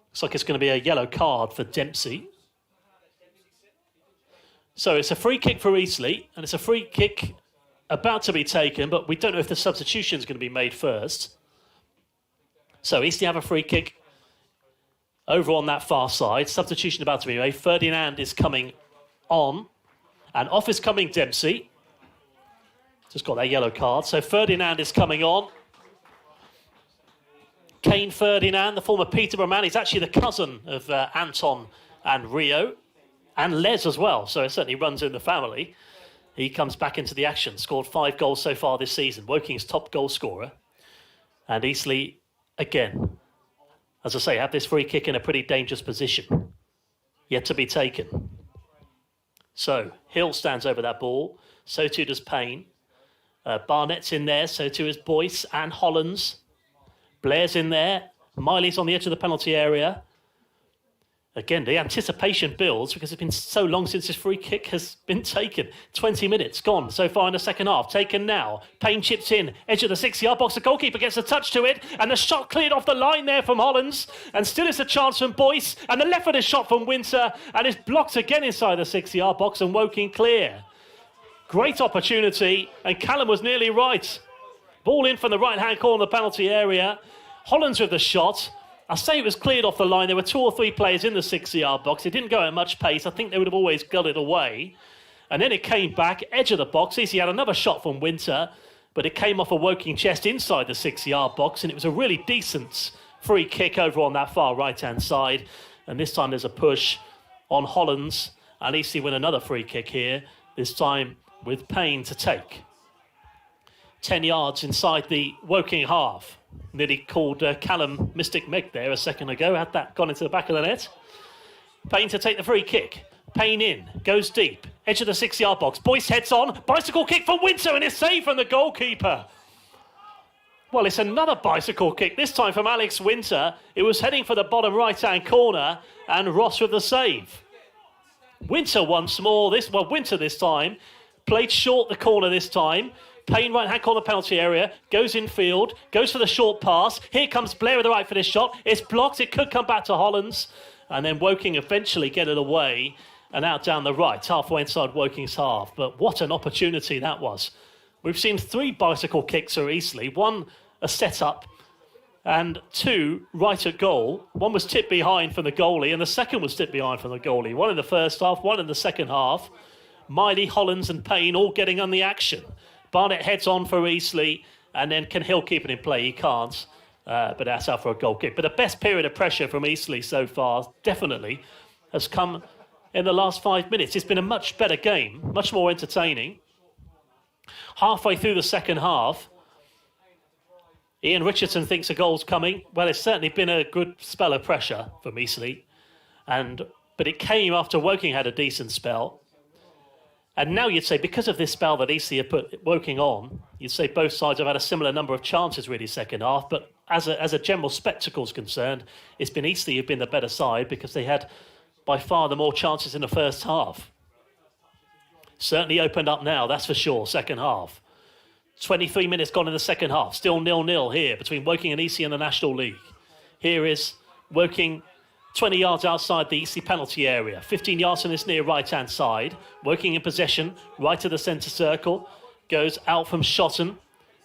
Speaker 1: Looks like it's going to be a yellow card for Dempsey. So it's a free kick for Eastleigh, and it's a free kick about to be taken, but we don't know if the substitution is going to be made first. So Eastleigh have a free kick over on that far side. Substitution about to be made. Ferdinand is coming on, and off is coming Dempsey. Just got that yellow card. So Ferdinand is coming on. Kane Ferdinand, the former Peterborough man. He's actually the cousin of Anton and Rio. And Les as well, so it certainly runs in the family. He comes back into the action, scored 5 goals so far this season. Woking's top goal scorer. And Eastleigh, again, as I say, have this free kick in a pretty dangerous position. Yet to be taken. So, Hill stands over that ball. So too does Payne. Barnett's in there, so too is Boyce and Hollands. Blair's in there. Miley's on the edge of the penalty area. Again, the anticipation builds because it's been so long since this free kick has been taken. 20 minutes gone so far in the second half. Taken now. Payne chips in. Edge of the 6-yard box. The goalkeeper gets a touch to it. And the shot cleared off the line there from Hollands. And still it's a chance from Boyce. And the left-footed shot from Winter. And it's blocked again inside the 6-yard box and Woking clear. Great opportunity. And Callum was nearly right. Ball in from the right-hand corner of the penalty area. Hollands with the shot. I say it was cleared off the line. There were 2 or 3 players in the 6-yard box. It didn't go at much pace. I think they would have always got it away. And then it came back, edge of the box. He had another shot from Winter, but it came off a Woking chest inside the 6-yard box, and it was a really decent free kick over on that far right-hand side. And this time there's a push on Hollands, and Eastleigh win another free kick here, this time with Payne to take. 10 yards inside the Woking half. Nearly called Callum Mystic Meg there a second ago. Had that gone into the back of the net. Payne to take the free kick. Payne in. Goes deep. Edge of the 6-yard box. Boyce heads on. Bicycle kick from Winter and it's saved from the goalkeeper. Well, it's another bicycle kick. This time from Alex Winter. It was heading for the bottom right-hand corner and Ross with the save. Winter once more. Winter this time. Played short the corner this time. Payne right-hand corner penalty area, goes infield, goes for the short pass. Here comes Blair with the right for this shot. It's blocked. It could come back to Hollands. And then Woking eventually get it away and out down the right, halfway inside Woking's half. But what an opportunity that was. We've seen 3 bicycle kicks for Eastleigh. 1 a set-up and 2 right at goal. 1 was tipped behind from the goalie and the second was tipped behind from the goalie. 1 in the first half, 1 in the second half. Miley, Hollands and Payne all getting on the action. Barnett heads on for Eastleigh, and then can Hill keep it in play? He can't, but that's out for a goal kick. But the best period of pressure from Eastleigh so far, definitely, has come in the last 5 minutes. It's been a much better game, much more entertaining. Halfway through the second half, Ian Richardson thinks a goal's coming. Well, it's certainly been a good spell of pressure from Eastleigh, but it came after Woking had a decent spell. And now you'd say, because of this spell that Eastleigh have put Woking on, you'd say both sides have had a similar number of chances really second half. But as a general spectacle is concerned, it's been Eastleigh who've been the better side because they had by far the more chances in the first half. Certainly opened up now, that's for sure, second half. 23 minutes gone in the second half. Still 0-0 here between Woking and Eastleigh in the National League. Here is Woking 20 yards outside the Eastleigh penalty area. 15 yards from this near right-hand side. Woking in possession, right to the centre circle. Goes out from Shotton.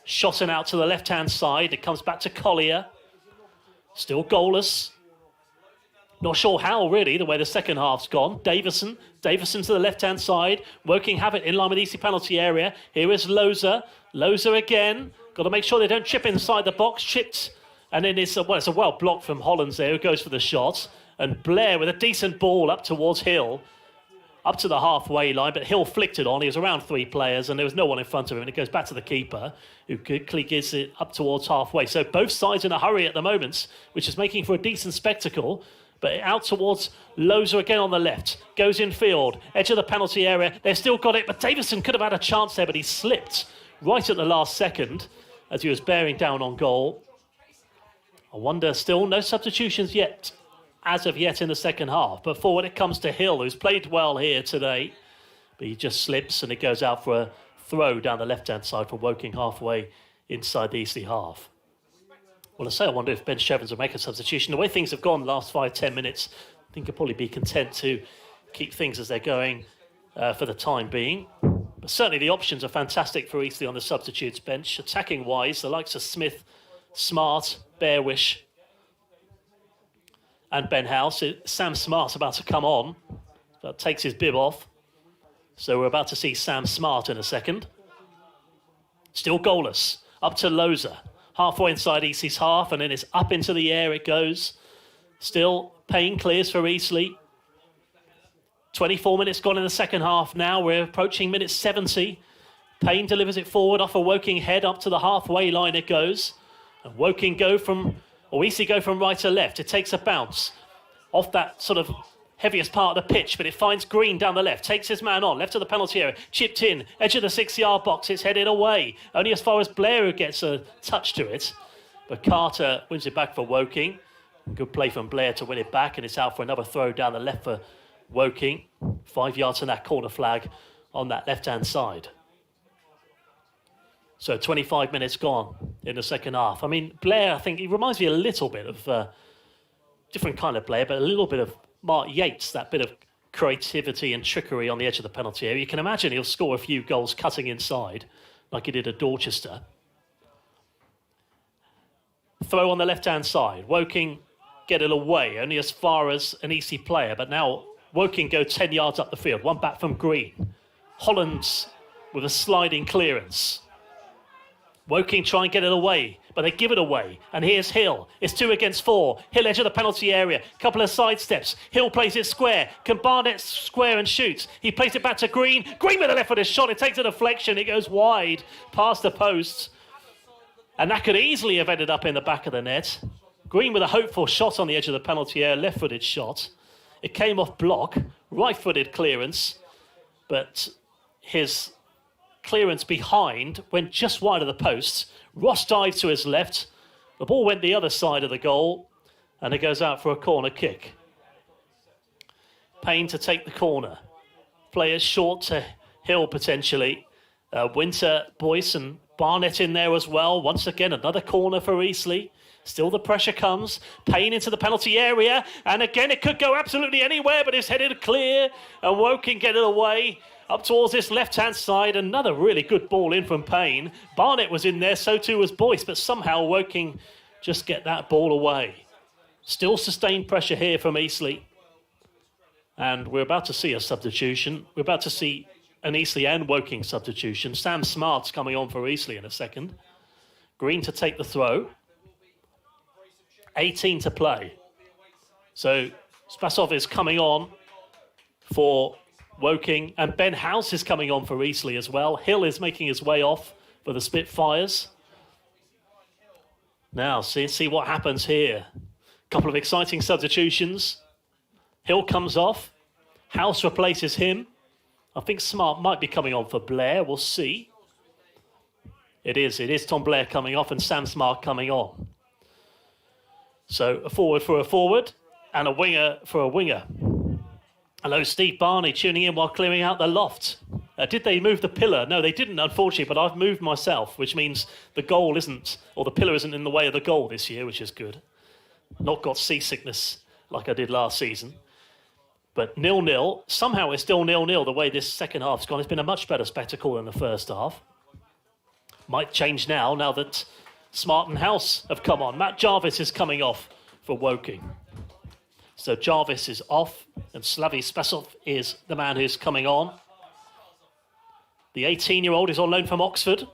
Speaker 1: Shotting out to the left-hand side. It comes back to Collier. Still goalless. Not sure how, really, the way the second half's gone. Davison to the left-hand side. Woking have it in line with the Eastleigh penalty area. Here is Loza. Loza again. Got to make sure they don't chip inside the box. Chipped. And then it's a well blocked from Hollands there, who goes for the shot. And Blair with a decent ball up towards Hill. Up to the halfway line, but Hill flicked it on. He was around 3 players and there was no one in front of him. And it goes back to the keeper, who quickly gets it up towards halfway. So both sides in a hurry at the moment, which is making for a decent spectacle. But out towards Loza again on the left. Goes in field, edge of the penalty area. They've still got it, but Davison could have had a chance there, but he slipped right at the last second as he was bearing down on goal. I wonder, still no substitutions yet. As of yet in the second half. But forward it comes to Hill, who's played well here today. But he just slips and it goes out for a throw down the left-hand side from Woking halfway inside the Eastleigh half. Well, I wonder if Ben Shevins will make a substitution. The way things have gone the last 5-10 minutes, I think he'll probably be content to keep things as they're going for the time being. But certainly the options are fantastic for Eastleigh on the substitutes bench. Attacking-wise, the likes of Smith, Smart, Bearwish, and Ben House. Sam Smart's about to come on. That takes his bib off. So we're about to see Sam Smart in a second. Still goalless. Up to Loza. Halfway inside Eastleigh's half, and then it's up into the air it goes. Still, Payne clears for Eastleigh. 24 minutes gone in the second half now. We're approaching minute 70. Payne delivers it forward off a Woking head. Up to the halfway line it goes. And Woking Eastleigh go from right to left. It takes a bounce off that sort of heaviest part of the pitch, but it finds Green down the left, takes his man on, left of the penalty area, chipped in, edge of the 6-yard box, it's headed away. Only as far as Blair, who gets a touch to it. But Carter wins it back for Woking. Good play from Blair to win it back, and it's out for another throw down the left for Woking. 5 yards from that corner flag on that left-hand side. So 25 minutes gone in the second half. I mean, Blair, I think he reminds me a little bit of different kind of Blair, but a little bit of Mark Yates, that bit of creativity and trickery on the edge of the penalty area. You can imagine he'll score a few goals cutting inside, like he did at Dorchester. Throw on the left-hand side. Woking get it away, only as far as an Eastleigh player, but now Woking go 10 yards up the field. One back from Green. Hollands with a sliding clearance. Woking try and get it away, but they give it away. And here's Hill. It's 2 against 4. Hill edge of the penalty area. Couple of side steps. Hill plays it square. Can Barnett square and shoots? He plays it back to Green. Green with a left-footed shot. It takes a deflection. It goes wide past the post. And that could easily have ended up in the back of the net. Green with a hopeful shot on the edge of the penalty area. Left-footed shot. It came off block. Right-footed clearance. But his clearance behind went just wide of the post. Ross dived to his left. The ball went the other side of the goal, and it goes out for a corner kick. Payne to take the corner. Players short to Hill potentially. Winter, Boyce and Barnett in there as well. Once again, another corner for Eastleigh. Still the pressure comes. Payne into the penalty area. And again, it could go absolutely anywhere, but it's headed clear. And Woking get it away. Up towards this left-hand side, another really good ball in from Payne. Barnett was in there, so too was Boyce, but somehow Woking just get that ball away. Still sustained pressure here from Eastleigh. And we're about to see a substitution. We're about to see an Eastleigh and Woking substitution. Sam Smart's coming on for Eastleigh in a second. Green to take the throw. 18 to play. So Spasov is coming on for Woking, and Ben House is coming on for Eastleigh as well. Hill is making his way off for the Spitfires. Now, see what happens here. Couple of exciting substitutions. Hill comes off. House replaces him. I think Smart might be coming on for Blair. We'll see. It is Tom Blair coming off and Sam Smart coming on. So a forward for a forward and a winger for a winger. Hello, Steve Barney tuning in while clearing out the loft. Did they move the pillar? No, they didn't, unfortunately, but I've moved myself, which means the goal isn't, or the pillar isn't in the way of the goal this year, which is good. Not got seasickness like I did last season. But 0-0. Somehow it's still 0-0 the way this second half's gone. It's been a much better spectacle than the first half. Might change now that Smart and House have come on. Matt Jarvis is coming off for Woking. So Jarvis is off, and Slavy Spasov is the man who's coming on. The 18-year-old is on loan from Oxford,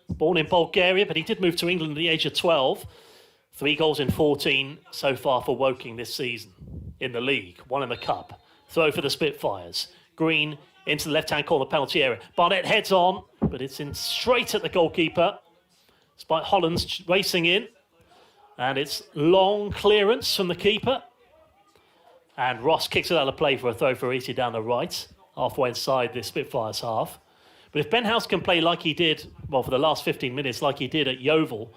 Speaker 1: born in Bulgaria, but he did move to England at the age of 12. 3 goals in 14 so far for Woking this season in the league, 1 in the cup. Throw for the Spitfires. Green into the left-hand corner penalty area. Barnett heads on, but it's in straight at the goalkeeper, despite Hollands racing in. And it's long clearance from the keeper. And Ross kicks it out of play for a throw for Eastleigh down the right, halfway inside the Spitfires half. But if Ben House can play like he did, well, for the last 15 minutes, like he did at Yeovil,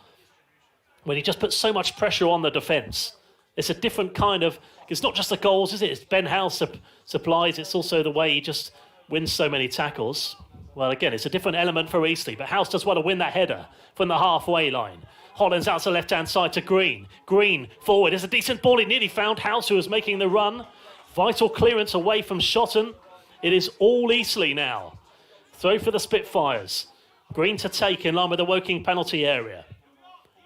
Speaker 1: when he just puts so much pressure on the defence, it's a different kind of... It's not just the goals, is it? It's Ben House supplies. It's also the way he just wins so many tackles. Well, again, it's a different element for Eastleigh, but House does want to win that header from the halfway line. Hollands out to the left-hand side to Green. Green forward. It's a decent ball. He nearly found House, who was making the run. Vital clearance away from Shotton. It is all Eastleigh now. Throw for the Spitfires. Green to take in line with the Woking penalty area.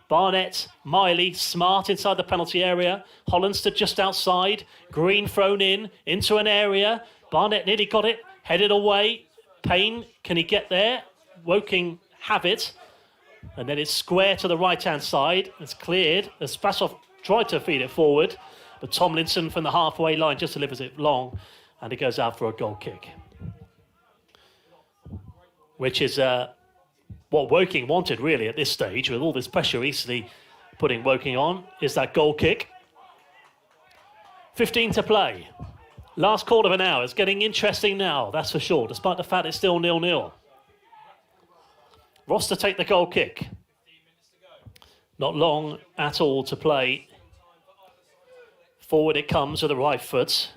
Speaker 1: Barnett, Miley, Smart inside the penalty area. Hollands to just outside. Green thrown in into an area. Barnett nearly got it. Headed away. Payne, can he get there? Woking have it. And then it's square to the right-hand side. It's cleared. As Spasov tried to feed it forward, but Tomlinson from the halfway line just delivers it long, and it goes out for a goal kick. Which is what Woking wanted, really, at this stage, with all this pressure Eastleigh putting Woking on, is that goal kick. 15 to play. Last quarter of an hour. It's getting interesting now, that's for sure, despite the fact it's still 0-0. Ross to take the goal kick. Not long at all to play. Forward it comes with the right foot.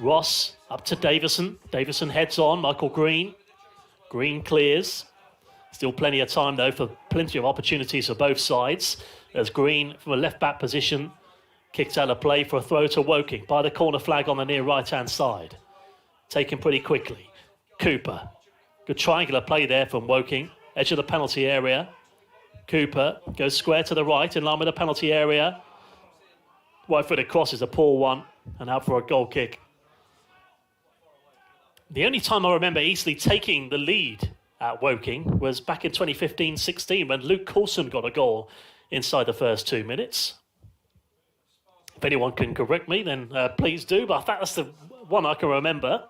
Speaker 1: Ross up to Davison. Davison heads on. Michael Green. Green clears. Still plenty of time, though, for plenty of opportunities for both sides. As Green, from a left-back position, kicks out of play for a throw to Woking by the corner flag on the near right-hand side. Taken pretty quickly. Cooper. Good triangular play there from Woking. Edge of the penalty area. Cooper goes square to the right in line with the penalty area. Right-footed cross is a poor one and out for a goal kick. The only time I remember Eastleigh taking the lead at Woking was back in 2015-16 when Luke Coulson got a goal inside the first 2 minutes. If anyone can correct me, then please do. But I think that's the one I can remember.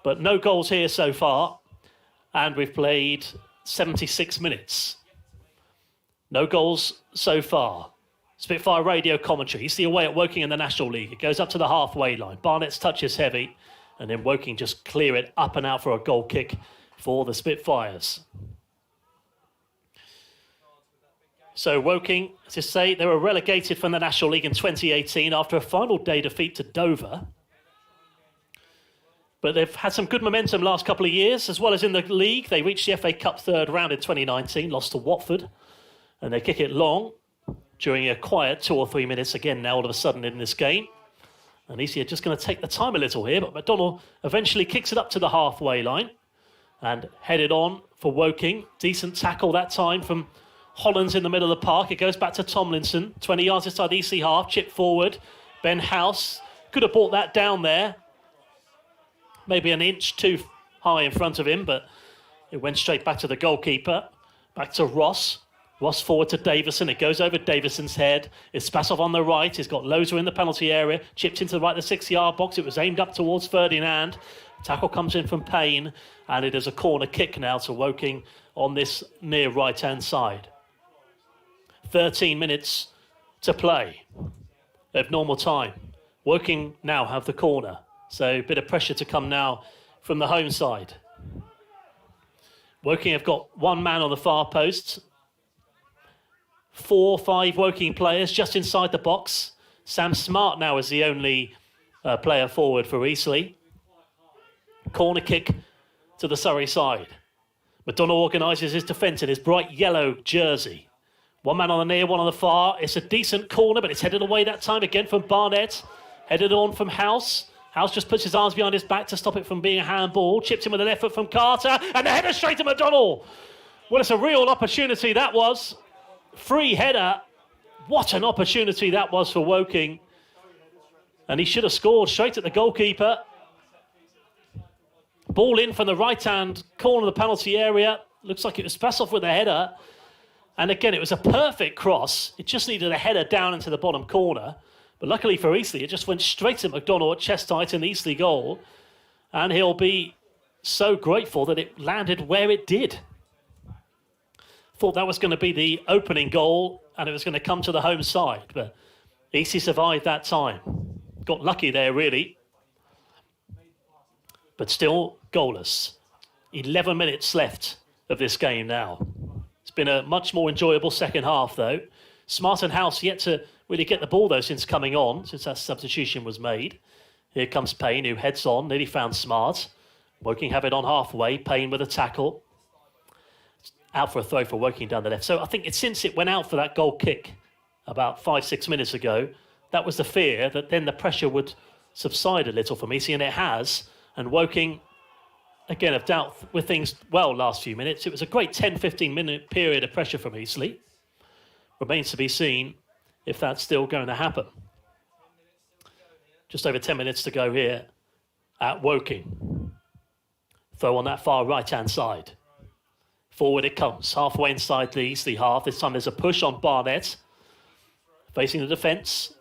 Speaker 1: But no goals here so far. And we've played 76 minutes. No goals so far. Spitfire Radio commentary. Eastleigh away at Woking in the National League. It goes up to the halfway line. Barnett's touch is heavy. And then Woking just clear it up and out for a goal kick for the Spitfires. So Woking, as I say, they were relegated from the National League in 2018 after a final day defeat to Dover. But they've had some good momentum last couple of years, as well as in the league. They reached the FA Cup third round in 2019, lost to Watford. And they kick it long during a quiet 2 or 3 minutes again now all of a sudden in this game. And Eastleigh are just going to take the time a little here, but McDonnell eventually kicks it up to the halfway line and headed on for Woking. Decent tackle that time from Hollands in the middle of the park. It goes back to Tomlinson. 20 yards inside the Eastleigh half. Chip forward. Ben House could have brought that down there. Maybe an inch too high in front of him, but it went straight back to the goalkeeper. Back to Ross. Ross forward to Davison. It goes over Davison's head. It's Spasov on the right. He's got Loza in the penalty area. Chipped into the right of the 6-yard box. It was aimed up towards Ferdinand. Tackle comes in from Payne. And it is a corner kick now to Woking on this near right-hand side. 13 minutes to play of normal time. Woking now have the corner. So a bit of pressure to come now from the home side. Woking have got one man on the far post. 4 or 5 Woking players just inside the box. Sam Smart now is the only player forward for Eastleigh. Corner kick to the Surrey side. McDonnell organises his defence in his bright yellow jersey. One man on the near, one on the far. It's a decent corner, but it's headed away that time again from Barnett. Headed on from House. House just puts his arms behind his back to stop it from being a handball. Chips in with the left foot from Carter. And the header straight to McDonald. Well, it's a real opportunity that was. Free header. What an opportunity that was for Woking. And he should have scored straight at the goalkeeper. Ball in from the right-hand corner of the penalty area. Looks like it was passed off with a header. And again, it was a perfect cross. It just needed a header down into the bottom corner. But luckily for Eastleigh, it just went straight to McDonald at chest height in the Eastleigh goal. And he'll be so grateful that it landed where it did. Thought that was going to be the opening goal and it was going to come to the home side. But Eastleigh survived that time. Got lucky there, really. But still goalless. 11 minutes left of this game now. It's been a much more enjoyable second half, though. Smart and House yet to really get the ball, though, since coming on, since that substitution was made. Here comes Payne, who heads on, nearly found Smart. Woking have it on halfway. Payne with a tackle. Out for a throw for Woking down the left. So I think since it went out for that goal kick about 5-6 minutes ago, that was the fear that then the pressure would subside a little for me. And it has. And Woking, again, have dealt with things well last few minutes. It was a great 10-15 minute period of pressure from Eastleigh. Remains to be seen if that's still going to happen. Just over 10 minutes to go here at Woking. Throw on that far right-hand side. Forward it comes, halfway inside the Eastleigh half. This time there's a push on Barnett. Facing the defence.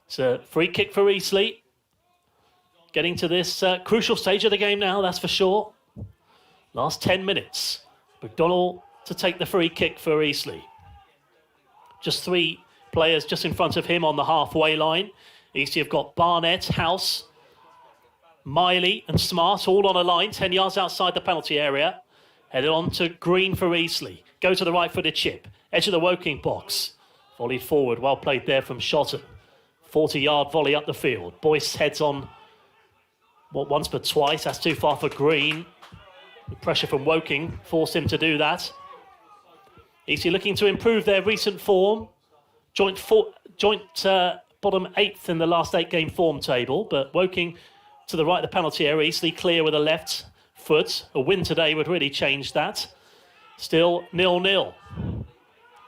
Speaker 1: It's a free kick for Eastleigh. Getting to this crucial stage of the game now, that's for sure. Last 10 minutes. McDonald to take the free kick for Eastleigh. Just 3 players just in front of him on the halfway line. Eastleigh have got Barnett, House, Miley and Smart all on a line, 10 yards outside the penalty area. Headed on to Green for Eastleigh. Go to the right-footed chip. Edge of the Woking box. Volleyed forward, well played there from Shotton. 40-yard volley up the field. Boyce heads on once but twice. That's too far for Green. The pressure from Woking forced him to do that. Eastleigh looking to improve their recent form. Joint bottom 8th in the last 8-game form table. But Woking to the right of the penalty area. Eastleigh clear with a left foot. A win today would really change that. Still 0-0.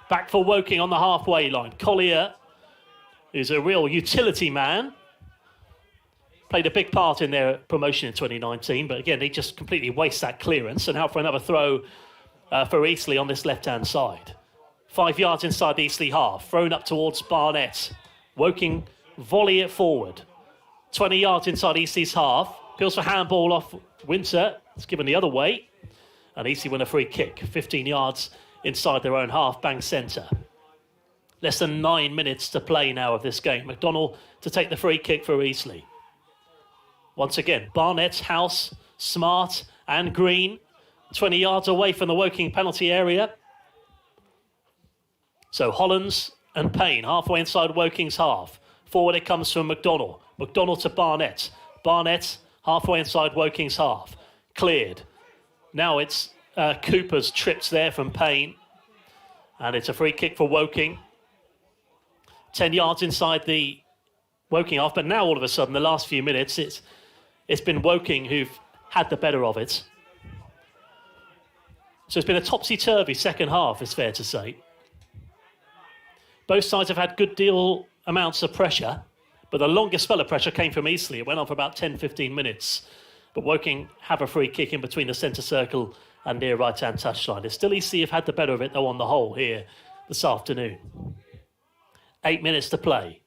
Speaker 1: Back for Woking on the halfway line. Collier, who's a real utility man. Played a big part in their promotion in 2019. But again, they just completely waste that clearance. And out for another throw for Eastleigh on this left-hand side. 5 yards inside the Eastleigh half. Thrown up towards Barnett. Woking volley it forward. 20 yards inside Eastleigh's half. Appeals for handball off Winter. It's given the other way. And Eastleigh win a free kick. 15 yards inside their own half. Bang centre. Less than 9 minutes to play now of this game. McDonald to take the free kick for Eastleigh. Once again, Barnett, House, Smart and Green. 20 yards away from the Woking penalty area. So Hollands and Payne halfway inside Woking's half. Forward it comes from McDonald. McDonald to Barnett. Barnett halfway inside Woking's half. Cleared. Now it's Cooper's trips there from Payne. And it's a free kick for Woking. 10 yards inside the Woking half. But now all of a sudden, the last few minutes, it's been Woking who've had the better of it. So it's been a topsy-turvy second half, it's fair to say. Both sides have had good deal amounts of pressure, but the longest spell of pressure came from Eastleigh. It went on for about 10-15 minutes. But Woking have a free kick in between the centre circle and near right-hand touchline. It's still Eastleigh have had the better of it, though, on the whole here this afternoon. 8 minutes to play.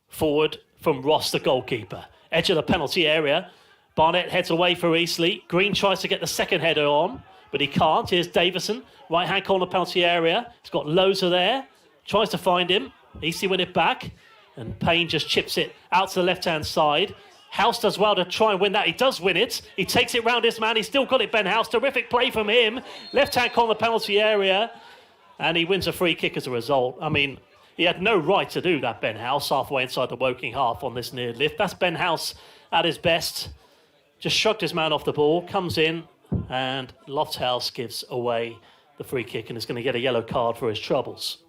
Speaker 1: Forward from Ross, the goalkeeper. Edge of the penalty area. Barnett heads away for Eastleigh. Green tries to get the second header on, but he can't. Here's Davison, right-hand corner penalty area. He's got Loza there. Tries to find him. Eastleigh win it back. And Payne just chips it out to the left-hand side. House does well to try and win that. He does win it. He takes it round his man. He's still got it, Ben House. Terrific play from him. Left-hand corner penalty area. And he wins a free kick as a result. I mean, he had no right to do that, Ben House, halfway inside the Woking half on this near lift. That's Ben House at his best. Just shrugged his man off the ball. Comes in. And Lofthouse gives away the free kick and is going to get a yellow card for his troubles.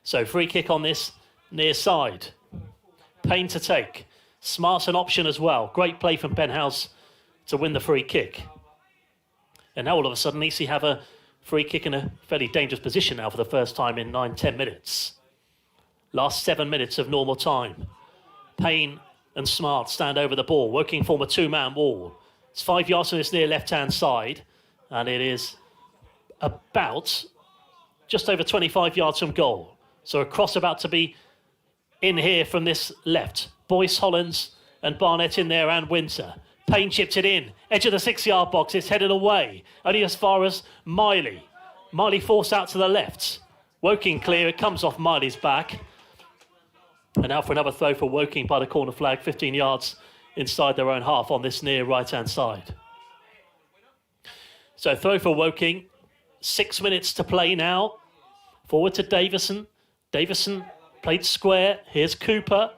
Speaker 1: So free kick on this near side. Payne to take. Smart's an option as well. Great play from Ben House to win the free kick. And now all of a sudden, Eastleigh have a free kick in a fairly dangerous position now for the first time in 9-10 minutes. Last 7 minutes of normal time. Payne and Smart stand over the ball, working from a two-man wall. It's 5 yards from this near left-hand side, and it is about just over 25 yards from goal. So a cross about to be in here from this left. Boyce, Hollins and Barnett in there, and Winter. Payne chipped it in, edge of the 6-yard box, it's headed away, only as far as Miley. Miley forced out to the left. Woking clear, it comes off Miley's back. And now for another throw for Woking by the corner flag, 15 yards inside their own half on this near right-hand side. So throw for Woking, 6 minutes to play now. Forward to Davison. Davison played square, here's Cooper.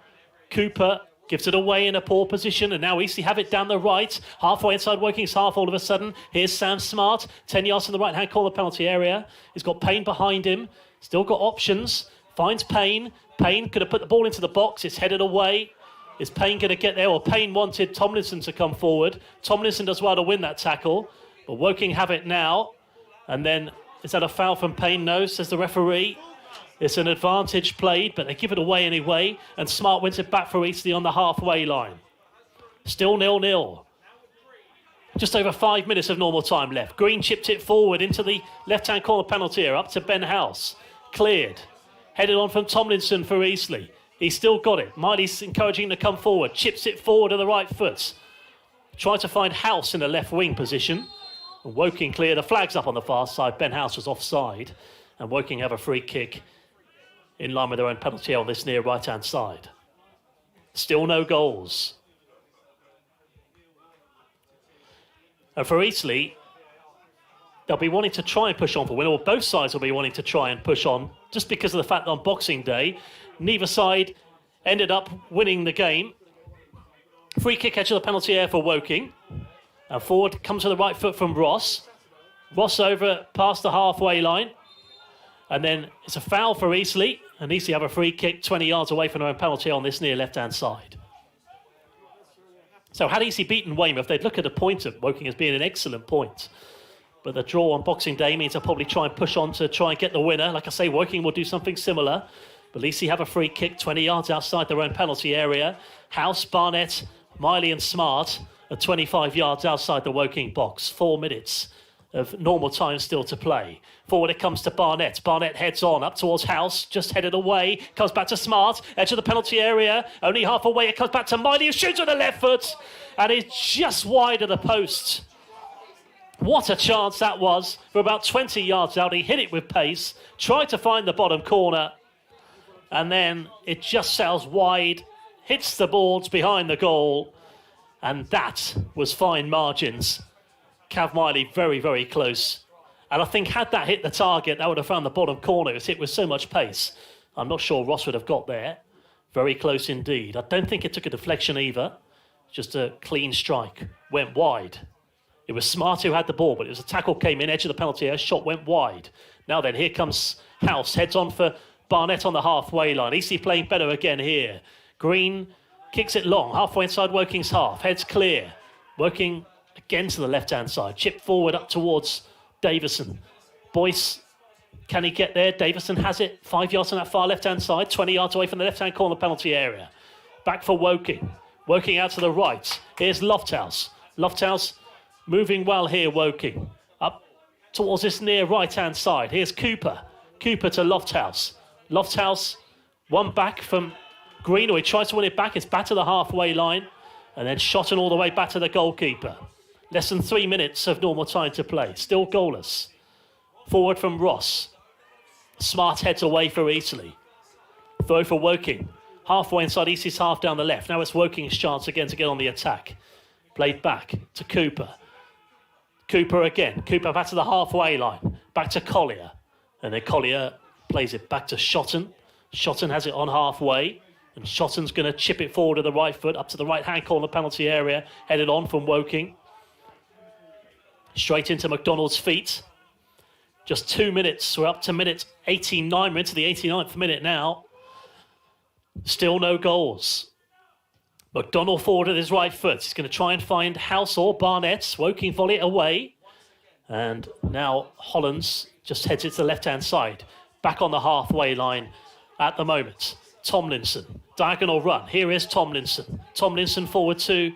Speaker 1: Cooper gives it away in a poor position, and now Eastleigh have it down the right. Halfway inside Woking's half all of a sudden. Here's Sam Smart, 10 yards from the right-hand corner penalty area. He's got Payne behind him, still got options. Finds Payne. Payne could have put the ball into the box, it's headed away. Is Payne going to get there? Well, Payne wanted Tomlinson to come forward. Tomlinson does well to win that tackle, but Woking have it now. And then, is that a foul from Payne? No, says the referee. It's an advantage played, but they give it away anyway. And Smart wins it back for Eastleigh on the halfway line. Still 0-0. Just over 5 minutes of normal time left. Green chipped it forward into the left-hand corner penalty area, up to Ben House. Cleared. Headed on from Tomlinson for Eastleigh. He's still got it. Miley's encouraging him to come forward. Chips it forward to the right foot. Try to find House in the left wing position. And Woking clear. The flag's up on the far side. Ben House was offside. And Woking have a free kick in line with their own penalty on this near right-hand side. Still no goals. And for Eastleigh, they'll be wanting to try and push on for win, or both sides will be wanting to try and push on, just because of the fact that on Boxing Day, neither side ended up winning the game. Free kick edge of the penalty area for Woking. And forward comes to the right foot from Ross. Ross over past the halfway line. And then it's a foul for Eastleigh. And Eastleigh have a free kick 20 yards away from their own penalty on this near left-hand side. So had Eastleigh beaten Weymouth, they'd look at a point of Woking as being an excellent point. But the draw on Boxing Day means they'll probably try and push on to try and get the winner. Like I say, Woking will do something similar. But Eastleigh have a free kick 20 yards outside their own penalty area. House, Barnett, Miley and Smart are 25 yards outside the Woking box. 4 minutes of normal time still to play. Forward it comes to Barnett. Barnett heads on up towards House, just headed away. Comes back to Smart, edge of the penalty area. Only half away, it comes back to Miley, who shoots with the left foot. And it's just wide of the post. What a chance that was. For about 20 yards out, he hit it with pace. Tried to find the bottom corner. And then it just sails wide. Hits the boards behind the goal. And that was fine margins. Cav Miley very, very close. And I think had that hit the target, that would have found the bottom corner. It was hit with so much pace. I'm not sure Ross would have got there. Very close indeed. I don't think it took a deflection either. Just a clean strike. Went wide. It was Smart who had the ball, but it was a tackle came in, edge of the penalty area, shot went wide. Now then, here comes House. Heads on for Barnett on the halfway line. Eastleigh playing better again here. Green kicks it long, halfway inside Woking's half. Heads clear. Woking again to the left-hand side. Chip forward up towards Davison. Boyce, can he get there? Davison has it. 5 yards on that far left-hand side. 20 yards away from the left-hand corner penalty area. Back for Woking. Woking out to the right. Here's Lofthouse. Lofthouse moving well here, Woking. Up towards this near right-hand side. Here's Cooper. Cooper to Lofthouse. Lofthouse, one back from Greenaway. Tries to win it back. It's back to the halfway line. And then shot all the way back to the goalkeeper. Less than 3 minutes of normal time to play. Still goalless. Forward from Ross. Smart heads away for Eastleigh. Throw for Woking. Halfway inside Eastleigh's half down the left. Now it's Woking's chance again to get on the attack. Played back to Cooper. Cooper again. Cooper back to the halfway line. Back to Collier. And then Collier plays it back to Shotton. Shotton has it on halfway. And Shotton's going to chip it forward to the right foot, up to the right-hand corner penalty area. Headed on from Woking. Straight into McDonald's feet. Just 2 minutes. We're up to minute 89. We're into the 89th minute now. Still no goals. McDonald forward at his right foot. He's going to try and find House or Barnett. Woking volley it away. And now Hollands just heads it to the left-hand side. Back on the halfway line at the moment. Tomlinson, diagonal run. Here is Tomlinson. Tomlinson forward to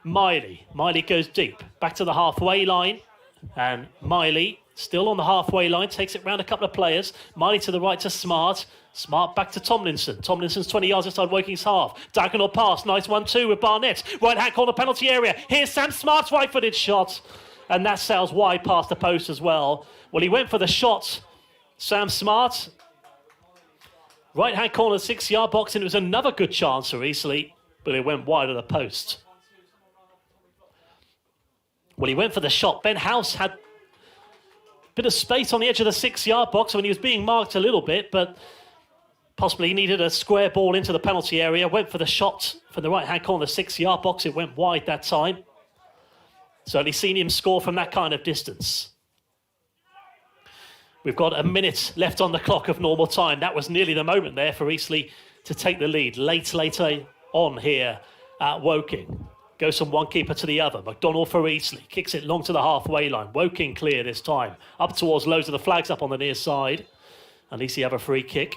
Speaker 1: Miley. Miley goes deep. Back to the halfway line. And Miley, still on the halfway line, takes it round a couple of players. Miley to the right to Smart. Smart back to Tomlinson. Tomlinson's 20 yards inside Woking's half. Diagonal pass. Nice 1-2 with Barnett. Right-hand corner penalty area. Here's Sam Smart's right-footed shot. And that sails wide past the post as well. Well, he went for the shot, Sam Smart. Right-hand corner, 6-yard box, and it was another good chance for Eastleigh, but it went wide of the post. Well, he went for the shot. Ben House had a bit of space on the edge of the 6-yard box when he was being marked a little bit, but possibly he needed a square ball into the penalty area. Went for the shot from the right-hand corner, 6-yard box. It went wide that time. Certainly seen him score from that kind of distance. We've got a minute left on the clock of normal time. That was nearly the moment there for Eastleigh to take the lead. Later on here at Woking. Goes from one keeper to the other. McDonald for Eastleigh. Kicks it long to the halfway line. Woking clear this time. Up towards loads of the flags up on the near side. At least he have a free kick.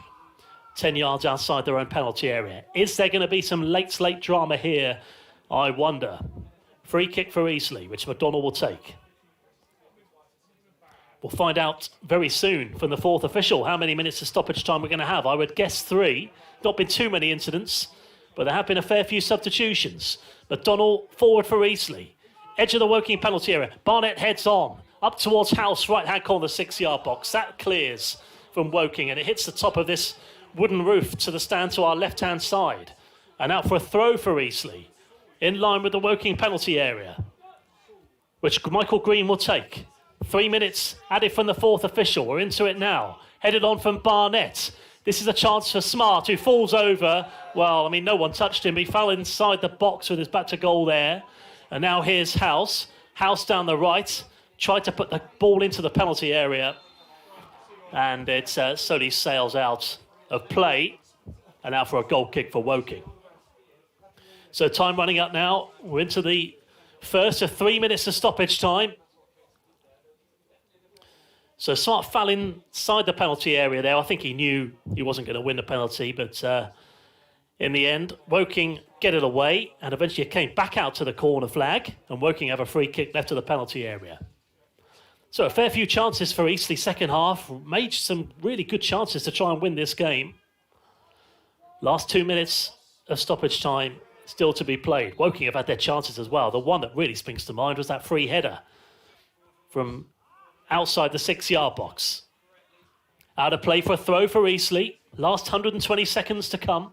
Speaker 1: 10 yards outside their own penalty area. Is there going to be some late drama here? I wonder. Free kick for Eastleigh, which McDonald will take. We'll find out very soon from the fourth official how many minutes of stoppage time we're going to have. I would guess 3. Not been too many incidents, but there have been a fair few substitutions. McDonald forward for Eastleigh. Edge of the Woking penalty area. Barnett heads on. Up towards House, right-hand corner, 6-yard box. That clears from Woking, and it hits the top of this wooden roof to the stand to our left-hand side. And out for a throw for Eastleigh. In line with the Woking penalty area, which Michael Green will take. 3 minutes added from the fourth official. We're into it now. Headed on from Barnett. This is a chance for Smart, who falls over. Well, I mean, no one touched him. He fell inside the box with his back to goal there. And now here's House. House down the right. Tried to put the ball into the penalty area. And it slowly sails out of play. And now for a goal kick for Woking. So time running up now. We're into the first of 3 minutes of stoppage time. So Smart fell inside the penalty area there. I think he knew he wasn't going to win the penalty, but in the end, Woking get it away, and eventually it came back out to the corner flag, and Woking have a free kick left to the penalty area. So a fair few chances for Eastleigh second half. Made some really good chances to try and win this game. Last 2 minutes of stoppage time still to be played. Woking have had their chances as well. The one that really springs to mind was that free header from outside the 6-yard box. Out of play for a throw for Eastleigh. Last 120 seconds to come.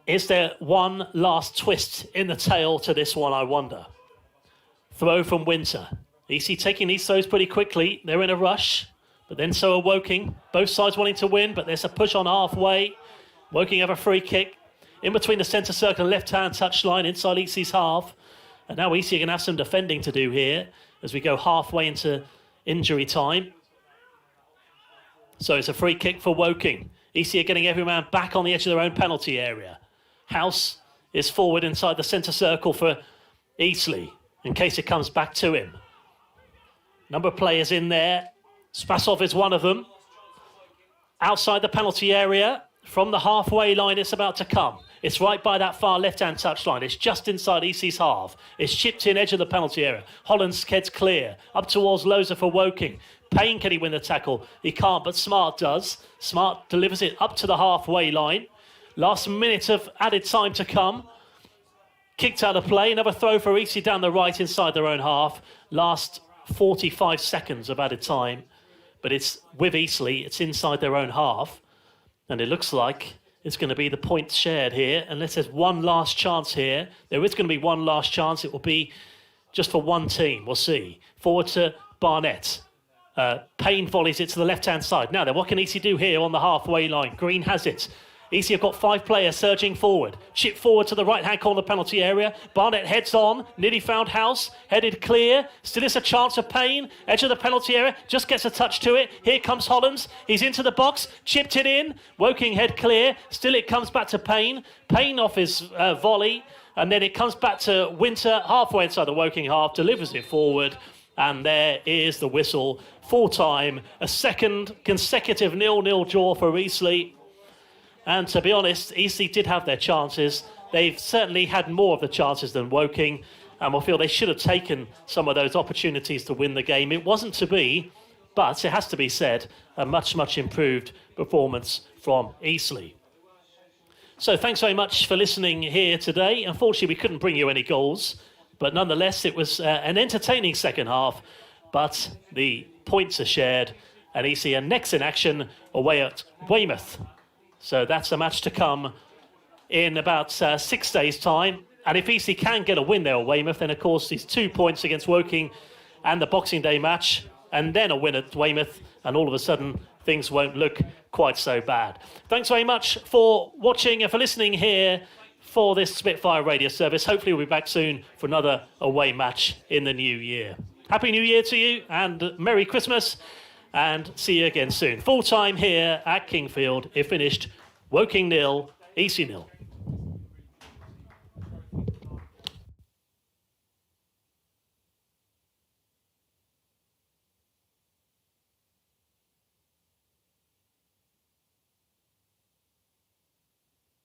Speaker 1: Is there one last twist in the tail to this one, I wonder? Throw from Winter. Eastleigh taking these throws pretty quickly. They're in a rush, but then so are Woking. Both sides wanting to win, but there's a push on halfway. Woking have a free kick. In between the centre circle and left-hand touchline inside Eastleigh's half. And now Eastleigh are going to have some defending to do here as we go halfway into injury time. So it's a free kick for Woking. Eastleigh are getting every man back on the edge of their own penalty area. House is forward inside the centre circle for Eastleigh in case it comes back to him. Number of players in there. Spasov is one of them. Outside the penalty area, from the halfway line, it's about to come. It's right by that far left-hand touchline. It's just inside Eastleigh's half. It's chipped in edge of the penalty area. Holland's heads clear. Up towards Loza for Woking. Payne, can he win the tackle? He can't, but Smart does. Smart delivers it up to the halfway line. Last minute of added time to come. Kicked out of play. Another throw for Eastleigh down the right inside their own half. Last 45 seconds of added time. But it's with Eastleigh. It's inside their own half. And it looks like it's going to be the point shared here. Unless there's one last chance here. There is going to be one last chance. It will be just for one team. We'll see. Forward to Barnett. Payne volleys it to the left-hand side. Now then, what can Eastleigh do here on the halfway line? Green has it. Eastleigh have got 5 players surging forward. Chip forward to the right-hand corner penalty area. Barnett heads on. Nearly found House. Headed clear. Still is a chance of Payne. Edge of the penalty area. Just gets a touch to it. Here comes Hollands. He's into the box. Chipped it in. Woking head clear. Still it comes back to Payne. Payne off his volley. And then it comes back to Winter. Halfway inside the Woking half. Delivers it forward. And there is the whistle. Full time. A second consecutive 0-0 draw for Eastleigh. And to be honest, Eastleigh did have their chances. They've certainly had more of the chances than Woking. And I feel they should have taken some of those opportunities to win the game. It wasn't to be, but it has to be said, a much, much improved performance from Eastleigh. So thanks very much for listening here today. Unfortunately, we couldn't bring you any goals. But nonetheless, it was an entertaining second half. But the points are shared. And Eastleigh are next in action away at Weymouth. So that's a match to come in about 6 days' time. And if Eastleigh can get a win there at Weymouth, then of course these 2 points against Woking and the Boxing Day match, and then a win at Weymouth, and all of a sudden things won't look quite so bad. Thanks very much for watching and for listening here for this Spitfire Radio service. Hopefully we'll be back soon for another away match in the new year. Happy New Year to you and Merry Christmas. And see you again soon. Full time here at Kingfield. It finished Woking 0, Eastleigh 0.